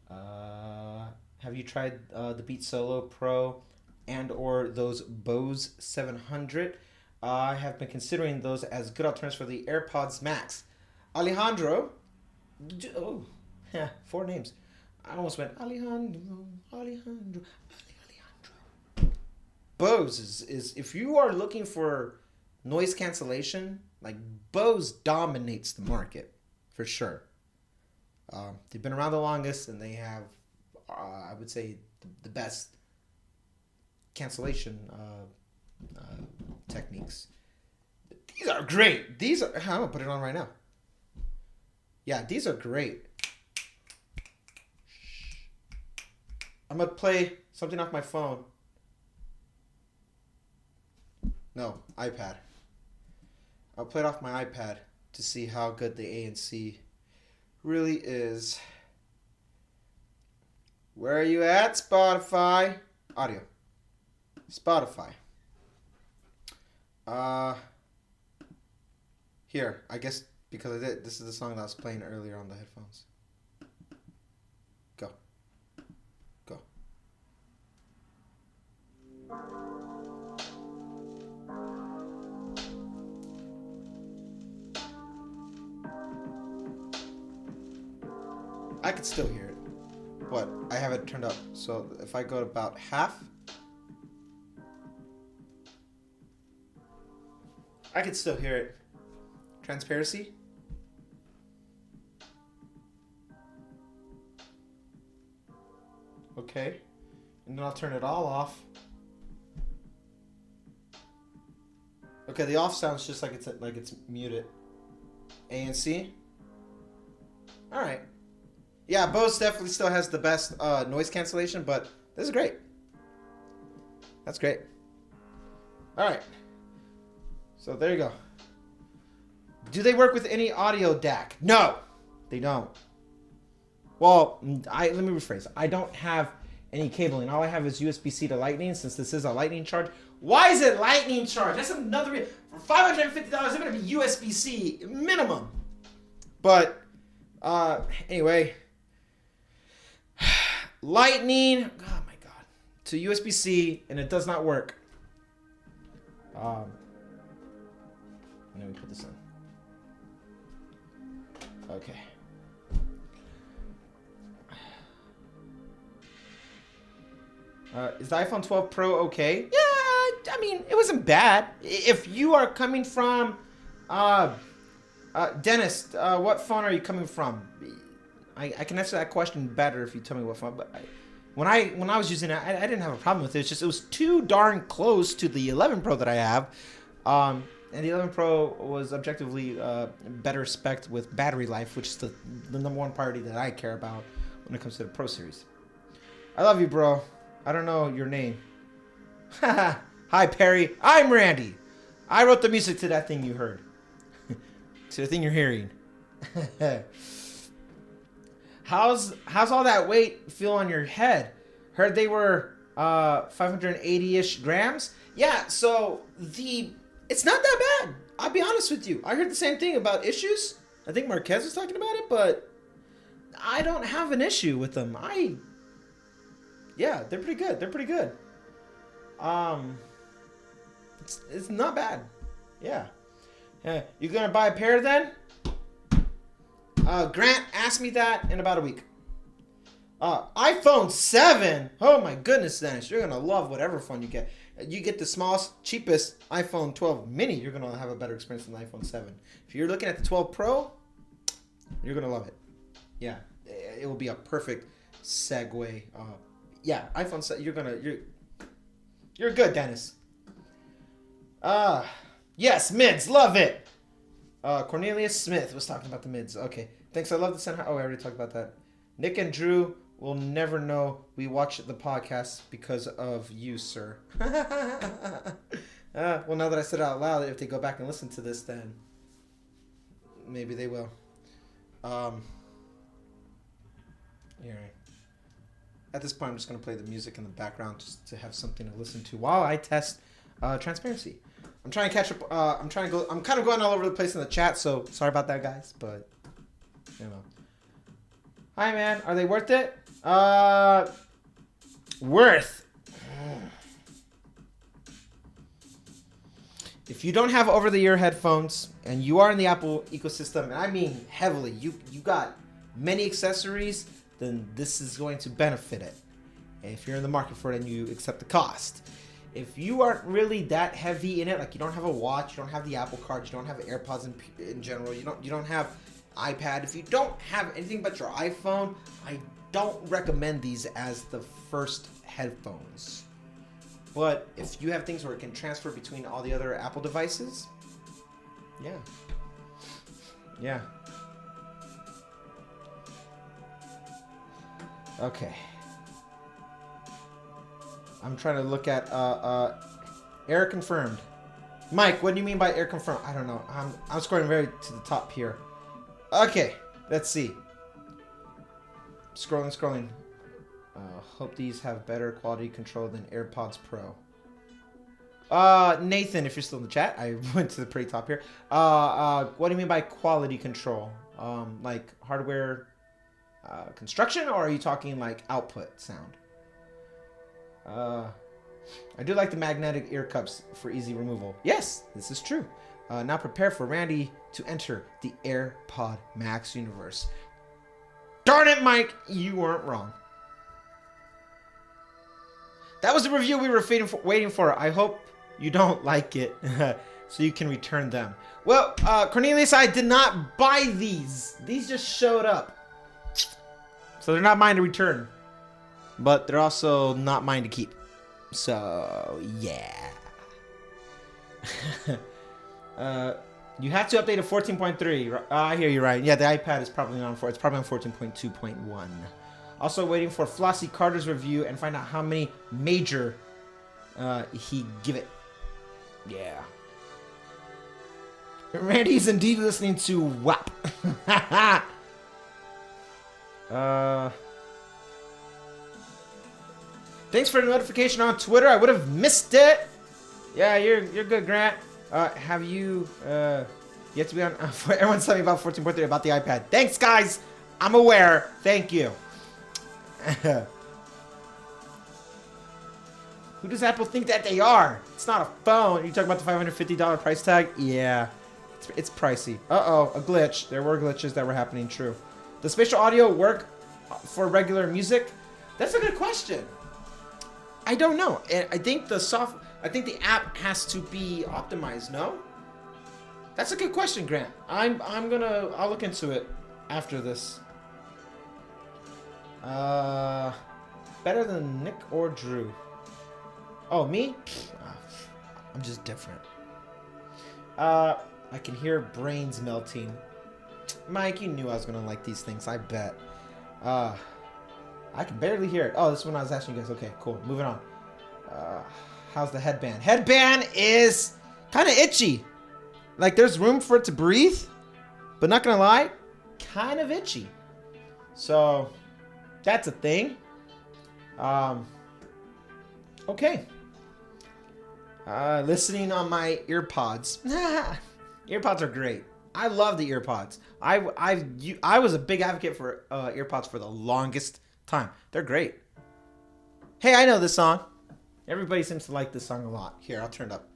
Have you tried the Beat Solo Pro and or those Bose 700? I have been considering those as good alternatives for the AirPods Max. Alejandro. Oh, yeah, 4 names. I almost went Alejandro. Bose is if you are looking for noise cancellation, like Bose dominates the market for sure. They've been around the longest, and they have, I would say, the best cancellation techniques. These are great. These are. I'm gonna put it on right now. Yeah, these are great. I'm gonna play something off my phone. No, iPad. I'll play it off my iPad to see how good the ANC really is. Where are you at, Spotify? Audio. Spotify. Here, I guess because I did. This is the song that I was playing earlier on the headphones. Go. Go. I could still hear it, but I have it turned up. So if I go to about half, I could still hear it. Transparency. Okay, and then I'll turn it all off. Okay, the off sounds just like it's muted. ANC. All right. Yeah, Bose definitely still has the best noise cancellation, but this is great. That's great. All right. So there you go. Do they work with any audio DAC? No, they don't. Well, let me rephrase. I don't have any cabling. All I have is USB-C to Lightning, since this is a Lightning charge. Why is it Lightning charge? That's another reason. For $550, it's going to be USB-C minimum. But anyway, Lightning. Oh my God, to USB-C, and it does not work. And then we put this in. Okay. Is the iPhone 12 Pro okay? Yeah, I mean, it wasn't bad. If you are coming from, Dennis, what phone are you coming from? I can answer that question better if you tell me what phone. But when I was using it, I didn't have a problem with it. It's just it was too darn close to the 11 Pro that I have. And the 11 Pro was objectively better spec'd with battery life, which is the number one priority that I care about when it comes to the Pro series. I love you, bro. I don't know your name. Hi, Perry. I'm Randy. I wrote the music to that thing you heard. To the thing you're hearing. How's all that weight feel on your head? Heard they were 580-ish grams. Yeah, so it's not that bad. I'll be honest with you. I heard the same thing about issues. I think Marquez was talking about it, but I don't have an issue with them. Yeah, they're pretty good. They're pretty good. It's not bad. Yeah. You gonna buy a pair then? Grant asked me that in about a week. iPhone 7. Oh my goodness, Dennis, you're gonna love whatever phone you get. You get the smallest, cheapest iPhone 12 mini, you're going to have a better experience than the iPhone 7. If you're looking at the 12 Pro, you're going to love it. Yeah, it will be a perfect segue. Yeah, iPhone 7, you're good, Dennis. Yes, mids, love it. Cornelius Smith was talking about the mids. Okay, thanks, I love the center. Oh, I already talked about that. Nick and Drew will never know we watch the podcast because of you, sir. Well, now that I said it out loud, if they go back and listen to this, then maybe they will. Yeah. At this point, I'm just going to play the music in the background just to have something to listen to while I test transparency. I'm trying to catch up. I'm kind of going all over the place in the chat, so sorry about that, guys. But, you know. Hi, man. Are they worth it? Worth. If you don't have over-the-ear headphones and you are in the Apple ecosystem, and I mean heavily, you got many accessories, then this is going to benefit it. And if you're in the market for it and you accept the cost. If you aren't really that heavy in it, like you don't have a watch, you don't have the Apple Card, you don't have AirPods in general, you don't have iPad. If you don't have anything but your iPhone, I don't recommend these as the first headphones. But if you have things where it can transfer between all the other Apple devices, yeah. Okay. I'm trying to look at error confirmed. Mike, what do you mean by error confirmed? I don't know. I'm scrolling very to the top here. Okay, let's see. Scrolling. Hope these have better quality control than AirPods Pro. Nathan, if you're still in the chat, I went to the pretty top here. What do you mean by quality control? Like hardware construction, or are you talking like output sound? I do like the magnetic ear cups for easy removal. Yes, this is true. Now prepare for Randy to enter the AirPod Max universe. Darn it, Mike, you weren't wrong. That was the review we were waiting for. I hope you don't like it, so you can return them. Well, Cornelius, I did not buy these. These just showed up. So they're not mine to return. But they're also not mine to keep. So, yeah. You have to update to 14.3. I hear you, Ryan. Yeah, the iPad is probably on 4. It's probably on 14.2.1. Also waiting for Flossie Carter's review and find out how many major he give it. Yeah. Randy's indeed listening to WAP. Thanks for the notification on Twitter. I would have missed it. Yeah, you're good, Grant. Have you you have to be on everyone's telling me about 14.3 about the iPad. Thanks, guys. I'm aware. Thank you. Who does Apple think that they are? It's not a phone. You talking about the $550 price tag? Yeah. It's pricey. Uh-oh, a glitch. There were glitches that were happening, true. Does spatial audio work for regular music? That's a good question. I don't know. I think the app has to be optimized, no? That's a good question, Grant. I'll look into it after this. Better than Nick or Drew? Oh, me? I'm just different. I can hear brains melting. Mike, you knew I was gonna like these things, I bet. I can barely hear it. Oh, this is when I was asking you guys. Okay, cool. Moving on. How's the headband? Headband is kind of itchy. Like, there's room for it to breathe, but not gonna lie, kind of itchy. So, that's a thing. Okay. Listening on my earpods. Earpods are great. I love the earpods. I was a big advocate for earpods for the longest time. They're great. Hey, I know this song. Everybody seems to like this song a lot. Here, I'll turn it up.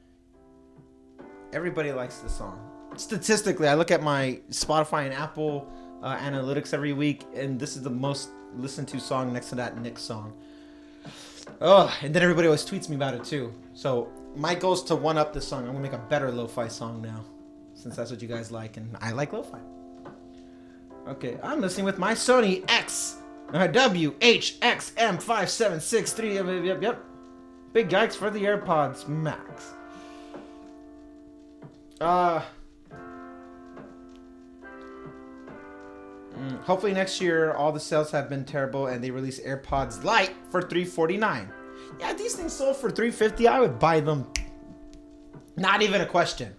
Everybody likes this song. Statistically, I look at my Spotify and Apple analytics every week, and this is the most listened to song next to that Nick song. Oh, and then everybody always tweets me about it too. So my goal is to one up this song. I'm gonna make a better lo-fi song now, since that's what you guys like, and I like lo-fi. Okay, I'm listening with my Sony WHXM5763. Yep. Big yikes for the AirPods Max. Hopefully next year all the sales have been terrible and they release AirPods Lite for $349. Yeah, these things sold for $350. I would buy them. Not even a question.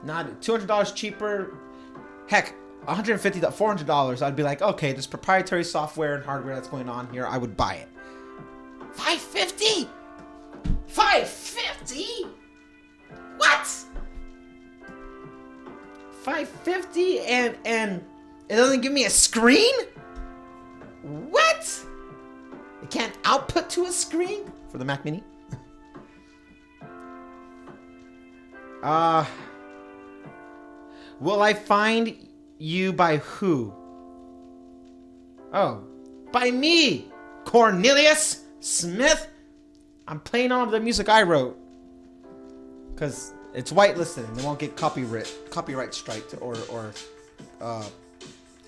Not $200 cheaper. Heck, $150, $400. I'd be like, okay, there's proprietary software and hardware that's going on here. I would buy it. $550? $550? What? $550 and it doesn't give me a screen? What? It can't output to a screen for the Mac Mini? Will I find you by who? Oh, by me, Cornelius Smith. I'm playing all of the music I wrote. Because it's whitelisted and they won't get copyright striked or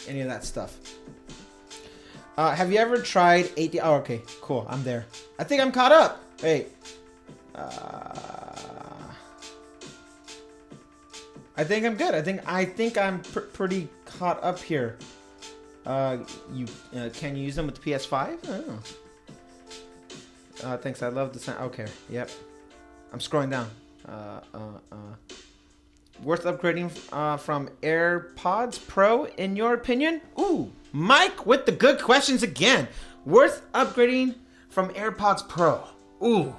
any of that stuff. Have you ever tried 8D? Oh, okay, cool. I'm there. I think I'm caught up. Wait. I think I'm good. I think I'm pretty caught up here. Can you use them with the PS5? I don't know. Thanks. I love the sound. Okay. Yep. I'm scrolling down. Worth upgrading from AirPods Pro in your opinion? Ooh, Mike with the good questions again. Worth upgrading from AirPods Pro. Ooh.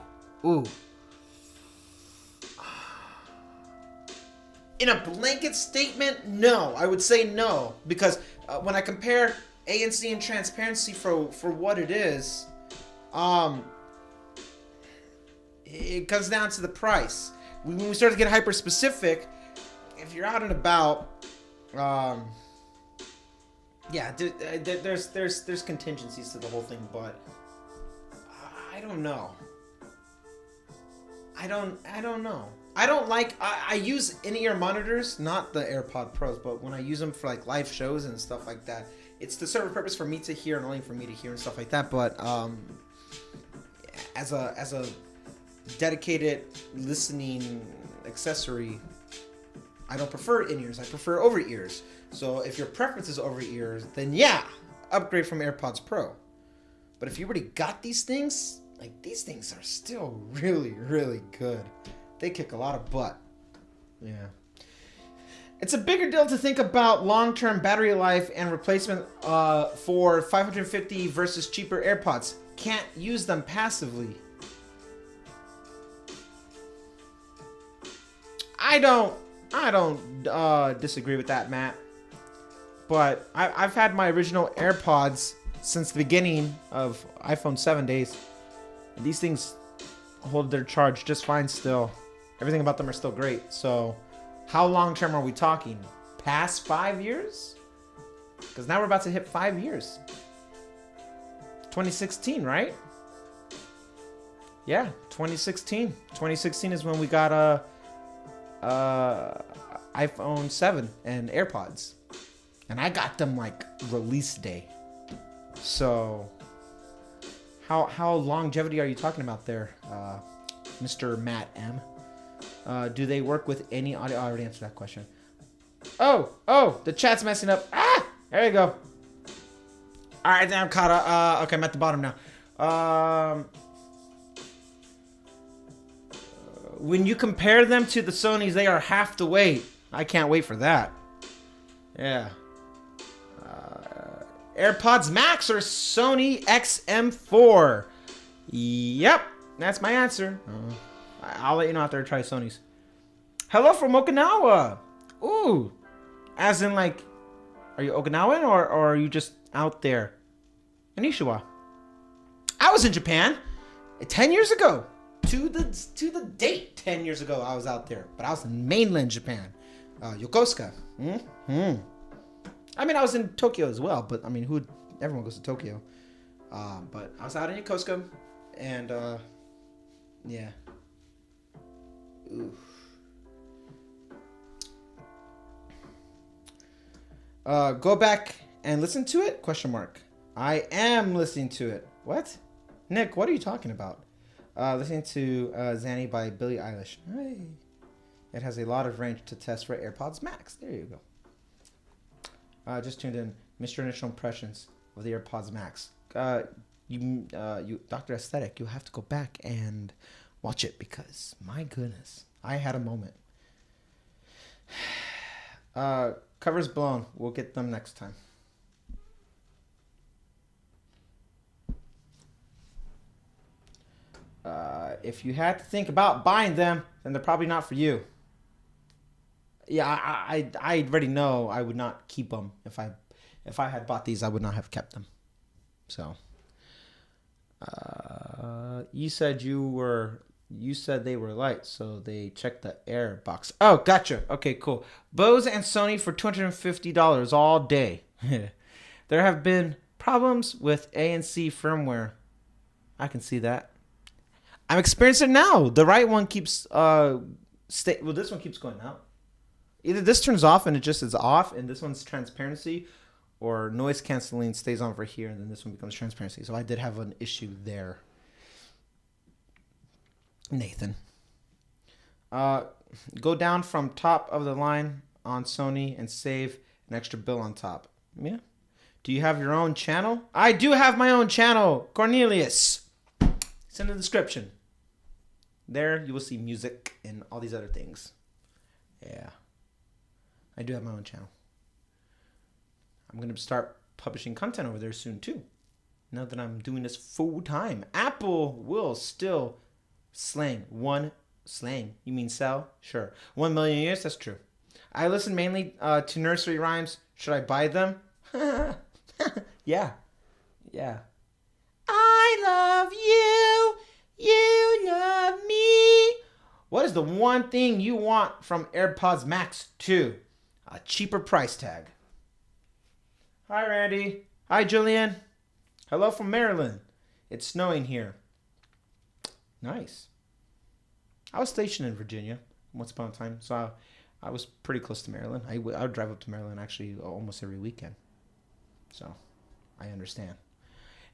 In a blanket statement, no. I would say no. Because when I compare ANC and transparency for what it is, it comes down to the price. When we start to get hyper specific, if you're out and about, yeah, there's contingencies to the whole thing, but I don't know. I don't know. I don't like. I use in-ear monitors, not the AirPod Pros, but when I use them for like live shows and stuff like that, it's to serve a purpose for me to hear and only for me to hear and stuff like that. But as a dedicated listening accessory, I don't prefer in-ears. I prefer over-ears. So if your preference is over-ears, then yeah, upgrade from AirPods Pro. But if you already got these things, like these things are still really, really good. They kick a lot of butt. Yeah. It's a bigger deal to think about long-term battery life and replacement for 550 versus cheaper AirPods. Can't use them passively. I don't disagree with that, Matt. But I've had my original AirPods since the beginning of iPhone 7 days. And these things hold their charge just fine still. Everything about them are still great. So how long term are we talking? Past 5 years? Because now we're about to hit 5 years. 2016, right? Yeah, 2016. 2016 is when we got iPhone 7 and AirPods. And I got them like release day. So how longevity are you talking about there, Mr. Matt M? Do they work with any audio? I already answered that question. Oh, the chat's messing up. Ah, there you go. All right, then I'm caught up. Okay, I'm at the bottom now. When you compare them to the Sonys, they are half the weight. I can't wait for that. Yeah. AirPods Max or Sony XM4? Yep, that's my answer. I'll let you know after I try Sony's. Hello from Okinawa. Ooh. As in like, are you Okinawan or are you just out there? Konnichiwa. I was in Japan 10 years ago. To the date, 10 years ago, I was out there. But I was in mainland Japan. Yokosuka. I mean, I was in Tokyo as well. But, I mean, everyone goes to Tokyo. But I was out in Yokosuka. And, yeah. Oof. Go back and listen to it? Question mark. I am listening to it. What? Nick, what are you talking about? Listening to Zanny by Billie Eilish. Hey. It has a lot of range to test for AirPods Max. There you go. Just tuned in. Mr. Initial Impressions of the AirPods Max. You Dr. Aesthetic, you have to go back and watch it because, my goodness, I had a moment. Covers blown. We'll get them next time. If you had to think about buying them, then they're probably not for you. Yeah, I already know I would not keep them. If I had bought these, I would not have kept them. So, you said they were light, so they checked the air box. Oh, gotcha. Okay, cool. Bose and Sony for $250 all day. There have been problems with ANC firmware. I can see that. I'm experiencing it now. The right one keeps well, this one keeps going out. Either this turns off and it just is off, and this one's transparency, or noise canceling stays on over here, and then this one becomes transparency. So I did have an issue there. Nathan. Go down from top of the line on Sony and save an extra bill on top. Yeah. Do you have your own channel? I do have my own channel, Cornelius. It's in the description. There you will see music and all these other things. Yeah. I do have my own channel. I'm going to start publishing content over there soon too. Now that I'm doing this full time. Apple will still slang. You mean sell? Sure. 1 million years? That's true. I listen mainly to nursery rhymes. Should I buy them? Yeah. I love you. You love me. What is the one thing you want from AirPods Max 2? A cheaper price tag. Hi, Randy. Hi, Julian. Hello from Maryland. It's snowing here. Nice. I was stationed in Virginia once upon a time, so I was pretty close to Maryland. I would drive up to Maryland actually almost every weekend. So I understand.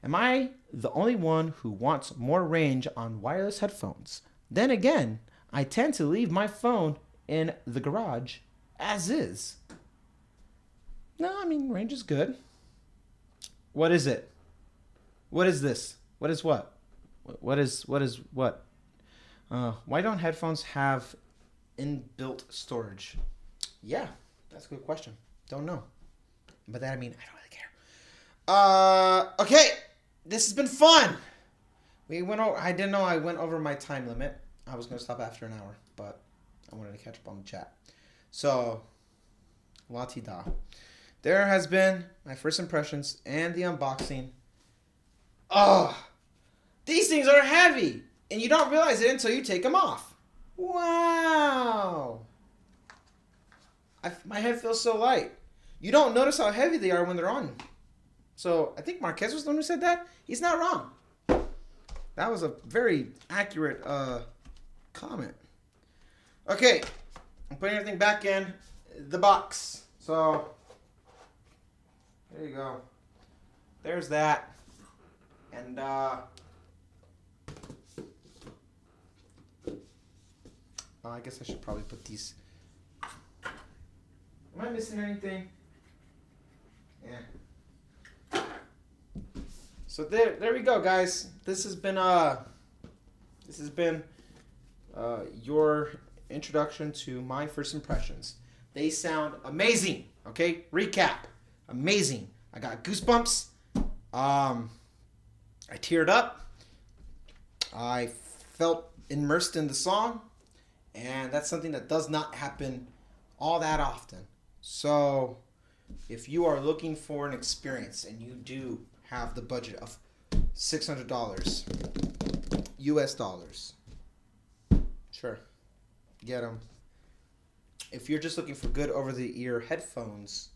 Am I the only one who wants more range on wireless headphones? Then again, I tend to leave my phone in the garage as is. No, I mean, range is good. What is it? What is this? What is what? What is what? Why don't headphones have inbuilt storage? Yeah, that's a good question. Don't know. But that, I mean, I don't really care. Okay. This has been fun. I didn't know I went over my time limit. I was going to stop after an hour, but I wanted to catch up on the chat. So, la-ti-da. There has been my first impressions and the unboxing. Oh, these things are heavy, and you don't realize it until you take them off. Wow. My head feels so light. You don't notice how heavy they are when they're on. So I think Marquez was the one who said that. He's not wrong. That was a very accurate comment. Okay, I'm putting everything back in the box. So there you go. There's that. And I guess I should probably put these. Am I missing anything? Yeah. So there we go, guys. This has been your introduction to my first impressions. They sound amazing. Okay, recap. Amazing. I got goosebumps. I teared up. I felt immersed in the song, and that's something that does not happen all that often. So if you are looking for an experience and you do have the budget of $600 US dollars, sure, get them. If you're just looking for good over-the-ear headphones,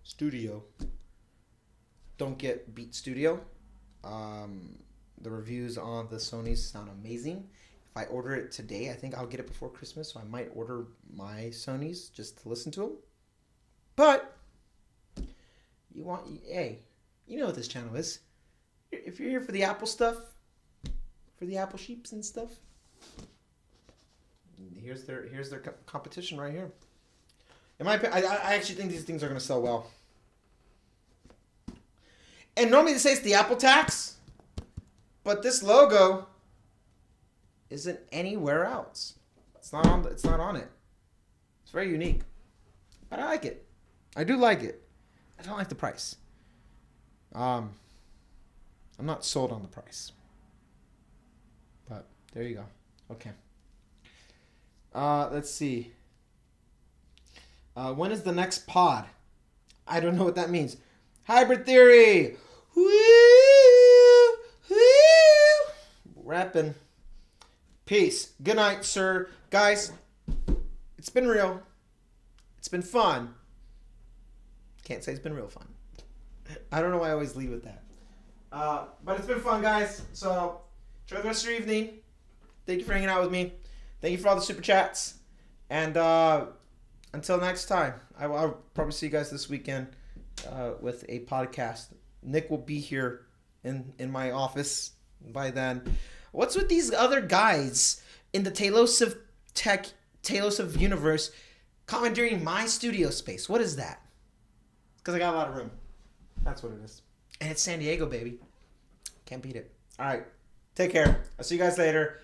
Studio, don't get Beat Studio. The reviews on the Sonys sound amazing. If I order it today, I think I'll get it before Christmas, so I might order my Sonys just to listen to them. But you know what this channel is. If you're here for the Apple stuff, for the Apple sheeps and stuff, here's their competition right here. In my opinion, I actually think these things are going to sell well. And normally they say it's the Apple tax, but this logo isn't anywhere else. It's not on it. It's very unique. But I like it. I do like it. I don't like the price. I'm not sold on the price. But there you go. Okay. Let's see. When is the next pod? I don't know what that means. Hybrid Theory. Woo! Woo! Rapping. Peace. Good night, sir. Guys, it's been real. It's been fun. Can't say it's been real fun. I don't know why I always leave with that. But it's been fun, guys. So Enjoy the rest of your evening. Thank you for hanging out with me. Thank you for all the super chats. And until next time, I'll probably see you guys this weekend with a podcast. Nick will be here in my office by then. What's with these other guys in the Talos of Tech, Talos of Universe commandeering my studio space? What is that? Because I got a lot of room. That's what it is. And it's San Diego, baby. Can't beat it. All right. Take care. I'll see you guys later.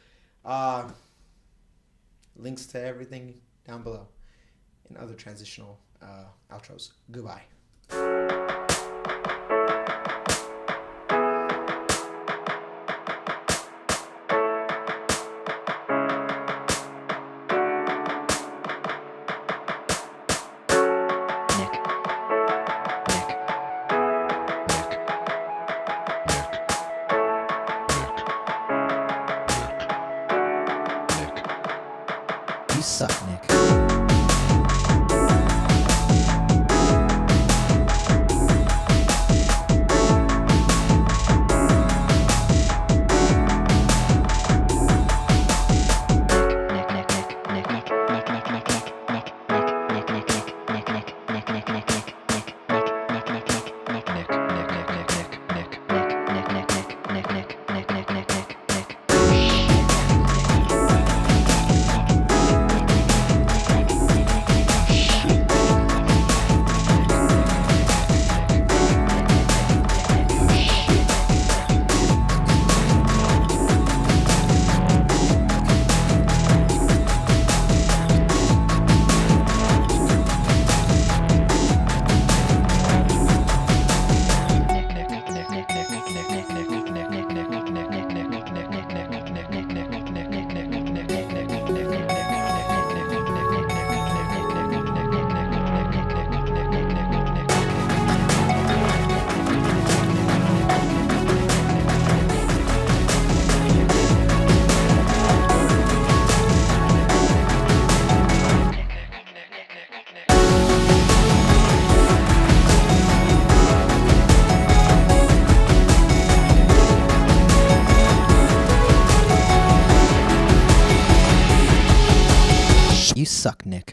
Links to everything down below in other transitional outros. Goodbye.